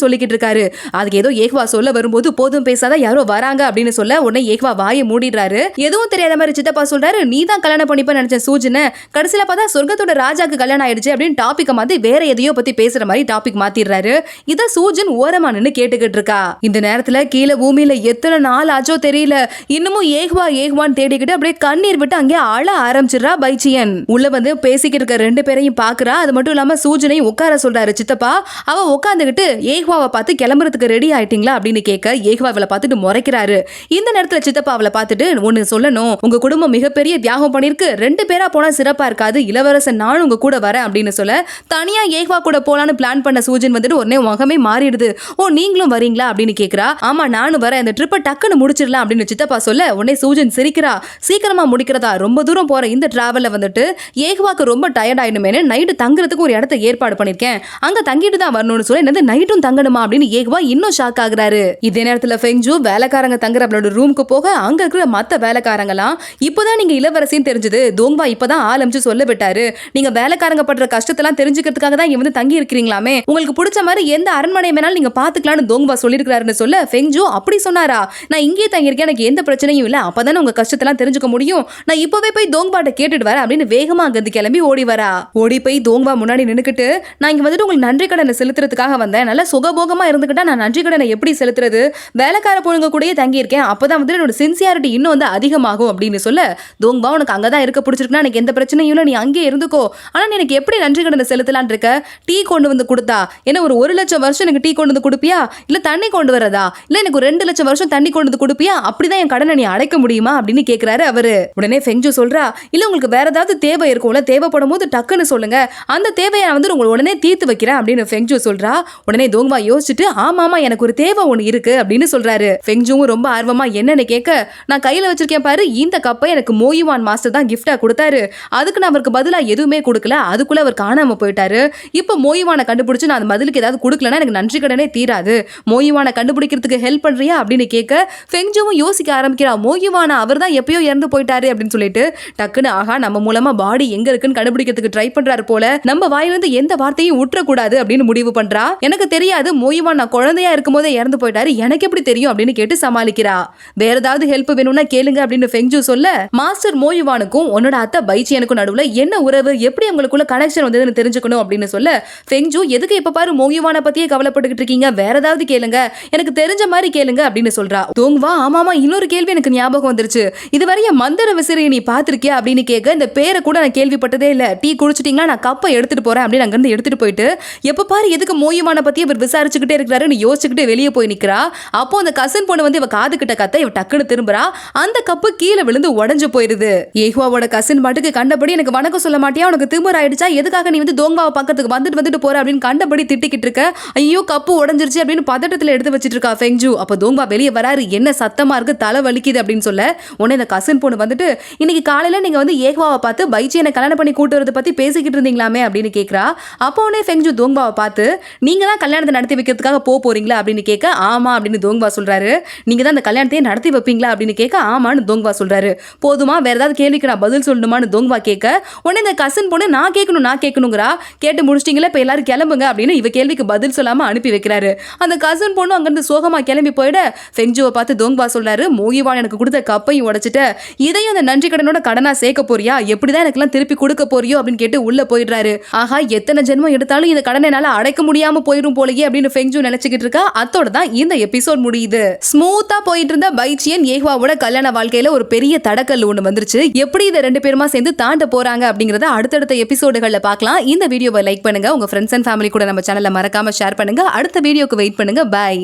சொல்லிக்கிட்டு இருக்காரு. அதுக்கு ஏதோ ஏகவா சொல்ல வரும்போது போதும் பேசாத யாரோ வராங்க அப்படின்னு சொல்ல உடனே ஏகவா வாயை மூடிடுறாரு. எதுவும் தெரியாத மாதிரி சித்தப்பா சொல்றாரு நீ தான் கல்யாணம் பண்ணிப்ப நினைச்ச சூஜனை, கடைசியில பார்த்தா சொர்க்கத்தோட ராஜாக்கு கல்யாணம் ஆயிடுச்சு அப்படின்னு டாபிக் மாத்தி வேற எதையோ பத்தி பேசுற மாதிரி டாபிக் மாத்திடுறாரு. இத சூஜன் ஓரமா நின்னு கேட்டுக்கிட்டு இருக்கா. இந்த நேரத்துல கீழே பூமியில எத்தனை நாள் ஆச்சோ தெரியல, இன்னமும் ஏகவான்னு தேடிக்கிட்டு அப்படியே கண்ணீர் விட்டு அங்கே அழ ஆரம்பிச்சிடறா பைச்சியன். உள்ள வந்து பேசிக்கிட்டு இருக்க 2 பேரையும் பாக்குறா. அது மட்டும் இல்லாம சூஜனையும் உட்கார சொல்றாரு சித்தப்பா. அவ உட்காந்துக்கிட்டு ஏகவாவை பார்த்து கிளம்புறதுக்கு ரெடி ஆயிட்டீங்களா அப்படின்னு கேட்க ஏகவா அவளை பார்த்துட்டு முறைக்கிறாரு. இந்த நேரத்துல சித்தப்பா அவளை பார்த்துட்டு ஒன்னு சொல்லணும், உங்க குடும்பம் மிகப்பெரிய தியாகம் பண்ணிருக்கு, 2 பேரா போனா சிறப்பா இருக்காது, இளவரசன் நானும் உங்க கூட வரேன் அப்படின்னு சொல்ல தனியா ஏகவா கூட போலான்னு பிளான் பண்ண சூஜன் வந்துட்டு உடனே முகமே மாறிடுது. ஓ நீங்களும் வரீங்களா அப்படின்னு கேக்குறா. ஆமா நானும் வரேன், இந்த ட்ரிப்பை டக்குன்னு முடிச்சிடலாம் அப்படின்னு சித்தப்பா சொல்ல உடனே சூஜன் சிரிக்கிறா. சீக்கிரமா முடிக்கிறதா? ரொம்ப தூரம் போற இந்த டிராவல்ல வந்துட்டு ஏகவாக்கு ரொம்ப டயர்ட் ஆயிடுமேனு நைட்டு தங்குறதுக்கு ஒரு இடத்த ஏற்பாடு பண்ணிருக்கேன், அங்க தங்கிட்டு தான் வரணும்னு சொல்ல என்னது நைட்டும் தங்கணுமா அப்படின்னு ஏகவா இன்னும் ஷாக் ஆகுறாரு. இதே நேரத்துல ஃபெங்ஜு வேலைக்காரங்க தங்குற அவளோட ரூமுக்கு போக அங்க இருக்கிற மத்த வேலைக்காரங்களாம் இப்பதான் நீங்க இளவரசின்னு தெரிஞ்சது, தோங்பா இப்பதான் அப்பதான் ஆரம்பிச்சு சொல்ல விட்டாரு, நீங்க வேலைக்காரங்க படுற கஷ்டத்தெல்லாம் தெரிஞ்சுக்கிறதுக்காக தான் இங்க வந்து தங்கி இருக்கிறீங்களாமே, உங்களுக்கு பிடிச்ச மாதிரி எந்த அரண்மனை வேணாலும் நீங்க பாத்துக்கலாம்னு தோங்பா சொல்லிருக்காருன்னு சொல்ல ஃபெங்ஜூ அப்படி சொன்னாரா, நான் இங்கேயே தங்கி இருக்கேன், எனக்கு எந்த பிரச்சனையும் இல்ல, அப்பதானே உங்க கஷ்டத்தெல்லாம் தெரிஞ்சுக்க முடியும், நான் இப்பவே போய் தோங்பாட்ட கேட்டுட்டு வரேன் அப்படின்னு வேகமா அங்கிருந்து கிளம்பி ஓடி வரா. ஓடி போய் தோங்பா முன்னாடி நின்னுக்கிட்டு, நான் இங்க வந்துட்டு உங்களுக்கு நன்றி கடனை செலுத்துறதுக்காக வந்தேன், நல்ல சுகபோகமா இருந்துகிட்டா நான் நன்றி கடனை எப்படி செலுத்துறது, வேலைக்கார பொண்ணுங்க கூடயே தங்கி இருக்கேன், அப்பதான் வந்து என்னோட சின்சியாரிட்டி இன்னும் வந்து அதிகமாகும் அப்படின்னு சொல்ல, தோங்பா உனக்கு அங்கதான் இருக்க பிடிச்சிருக்குன்னா எனக்கு எந்த பிரச்சனையும் இல்லை, நீ அங்கே இருந்துக்கோ, ஆனா எனக்கு எப்படி நன்றி கடனை செலுத்தலான் இருக்க, டீ கொண்டு வந்து கொடுத்தா என்ன ஒரு 1,00,000 வருஷம் எனக்கு டீ கொண்டு வந்து கொடுப்பியா, இல்ல தண்ணி கொண்டு வரதா, இல்ல எனக்கு 2,00,000 வருஷம் தண்ணி கொண்டு வந்து கொடுப்பியா, அப்படிதான் என் கடனை நீ அடைக்க முடியுமா அப்படின்னு கேக்குறாரு அவரு. உடனே ஃபெங்ஜூ சொல்றா, இல்ல உங்களுக்கு வேற ஏதாவது தேவை இருக்கும்ல, தேவைப்படும் போது டக்குன்னு சொல்லுங்க, அந்த தேவையை வந்து உங்களுக்கு உடனே தீர்த்து வைக்கிறேன் அப்படின்னு ஃபெங்ஜூ சொல்றா. உடனே தோங்பா யோசிச்சுட்டு, ஆமாமா எனக்கு ஒரு தேவை ஒண்ணு இருக்கு அப்படின்னு சொல்றாரு. ஃபெங்ஜூவும் ரொம்ப ஆர்வமா என்னன்னு கேட்க, நான் கையில வச்சிருக்கேன் பாரு, இந்த கப்பை எனக்கு மோயுவான் மாஸ்டர் தான் கிஃப்டா கொடுத்தாரு, அதுக்கு நான் அவருக்கு பதிலா எதுவுமே கொடுக்கல, அதுக்குள்ள அவர் காணாம போயிட்டாரு, இப்ப மோயுவானை கண்டுபிடிச்சு நான் அந்த பதிலுக்கு ஏதாவது கொடுக்கலன்னா எனக்கு நன்றி கடனே தீராது, மோயுவானை கண்டுபிடிக்கிறதுக்கு ஹெல்ப் பண்றியா அப்படின்னு கேட்க, ஃபெங்ஜூவும் யோசிக்க ஆரம்பிக்கிறா, மோயுவானா அவர் தான் எப்பயோ இறந்து போயிட்டாரு அப்படின்னு சொல்லிட்டு டக்குன்னு ஆஹா நம்ம மூலமா பாடி எங்க இருக்குன்னு கண்டுபிடிக்கிறதுக்கு ட்ரை பண்றாரு போல, நம்ம வாயிலிருந்து எந்த வார்த்தையும் ஊற்றக்கூடாது அப்படின்னு முடிவு பண்றா. எனக்கு தெரியாது மோயுவான் நான் குழந்தையா இருக்கும் போதே இறந்து போயிட்டாரு, எனக்கு எப்படி தெரியும் அப்படின்னு கேட்டு சமாளிக்கிறா. வேற ஏதாவது ஹெல்ப் வேணும்னா கேளுங்க அப்படின்னு ஃபெங்ஜூ சொல்ல, மாஸ்டர் மோயுவானுக்கும் உன்னோட அத்தை பைச்சியனுக்கும் நடுவுல என்ன உறவு, எப்படி உங்களுக்குள்ள கனெக்ஷன் வந்ததுன்னு தெரிஞ்சுக்கணும் அப்படின்னு சொல்ல, ஃபெங்ஜூ எதுக்கு இப்ப பாரு மோயுவானை பத்தியே கவலைப்பட்டுக்கிட்டு இருக்கீங்க, வேற ஏதாவது கேளுங்க, எனக்கு தெரிஞ்ச மாதிரி கேளுங்க அப்படின்னு சொல்றா. தோங்வா ஆமாமா இன்னொரு கேள்வி எனக்கு ஞாபகம் வந்துருச்சு, இதுவரைய மந்திர விசிறியை நீ பாத்திருக்கியா அப்படின்னு கேட்க, இந்த பேரை கூட நான் கேள்விப்பட்டதே இல்ல, டீ குடிச்சிட்டீங்களா, நான் கப்பை எடுத்துட்டு போறேன் அப்படின்னு அங்க இருந்து எடுத்துட்டு போயிட்டு எப்ப பாரு எதுக்கு மோயுவானை பத்தி இவர் விசாரிச்சுக்கிட்டே இருக்கிறாருன்னு யோசிச்சுக்கிட்டே வெளியே போய் நிக்கிறா. அப்போ அந்த கசின் பொண்ணு வந்து இவ காது கிட்ட கத்த, இவ டக்குன்னு திரும்புறா, அந்த கப்பு கீழே விழுந்து உடைஞ்சு போயிருது. ஏஹ்வாவோட கசின் பாட்டுக்கு கண்டபடி எனக்கு வணக்கம் சொல்ல மாட்டியா, உனக்கு திமிர் ஆயிடுச்சா, எதுக்காக நீ வந்து தோங்பாவை பக்கத்துக்கு வந்துட்டு போற அப்படின்னு கண்டபடி திட்டிக்கிட்டு இருக்க, ஐயோ கப்பு உடைஞ்சிருச்சு அப்படின்னு பதட்டத்துல எடுத்து வச்சிட்டு இருக்கா ஃபெங்ஜூ. அப்ப தோங்பா வெளியே வராரு, என்ன சத்தமா இருக்கு, தலை வலிக்குது அப்படின்னு சொல்ல, உடனே இந்த கசின் பொண்ணு வந்துட்டு, இன்னைக்கு காலையில நீங்க வந்து ஏஹ்வாவை பார்த்து பைச்சியனை கல்யாணம் பண்ணி கூட்டு வரதை பத்தி பேசிக்கிட்டு இருந்தீங்களாமே அப்படின்னு கேட்கிறா. அப்போ உடனே ஃபெங்ஜூ தோங்பாவை பார்த்து, நீங்க தான் கல்யாணத்தை நடத்தி வைக்கிறதுக்காக போறீங்களா அப்படின்னு கேட்க, ஆமா அப்படின்னு தோங்பா சொல்றாரு. நீங்க தான் அந்த கல்யாணத்தையே நடத்தி வைப்பீங்களா அப்படின்னு கேட்க, ஆமான்னு தோங்பா சொல்றாரு. போதுமா வேற ஏதாவது கேள்விக்கு நான் பதில் சொல்லணுமான்னு தோங்பா கேட்க, உடனே இந்த கசின் பொண்ணு நான் கேட்கணுங்கிறா. கேட்டு முடிச்சிட்டீங்களா இப்ப எல்லாரும் கிளம்புங்க அப்படின்னு இவ கேள்விக்கு பதில் சொல்லாம அனுப்பி வைக்கிறாரு. அந்த கசின் பொண்ணு அங்கிருந்து சோகமா கிளம்பி போயிட, ஃபெங்ஜூவை பார்த்து தோங்பா சொல்றாரு, மோயுவான் எனக்கு கொடுத்த கப்பையும் உடைச்சிட்ட, இதையும் அந்த நன்றி கடனோட கடனா சேர்க்க போறியா, எப்படிதான் எனக்குலாம் திருப்பி கொடுக்க போறியோ அப்படின்னு கேட்டு உள்ள போயிடுறாரு. ஆஹா எத்தனை ஜென்மம் எடுத்தாலும் இந்த கடனை என்னால அடைக்க முடியாம போயிடும் போலயே அப்படின்னு ஃபெங்ஜூ நினைச்சுக்கிட்டு இருக்கா. அத்தோட தான் இந்த எபிசோட் முடியுது. ஸ்மூத்தா போயிட்டு இருந்த பைச்சியன் ஏஹ்வாவோட கல்யாண வாழ்க்கையில ஒரு பெரிய தடக்கல் ஒண்ணு வந்துருச்சு. எப்படி இதை 2 பேருமா சேர்ந்து தாண்ட போறாங்க அப்படிங்கறத அடுத்தடுத்த எபிசோடுகள்ல பார்க்கலாம். இந்த வீடியோவை லைக் பண்ணுங்க, உங்க ஃப்ரெண்ட்ஸ் அண்ட் ஃபேமிலி கூட நம்ம சேனலை மறக்காம ஷேர் பண்ணுங்க. அடுத்த வீடியோக்கு வெயிட் பண்ணுங்க. பை.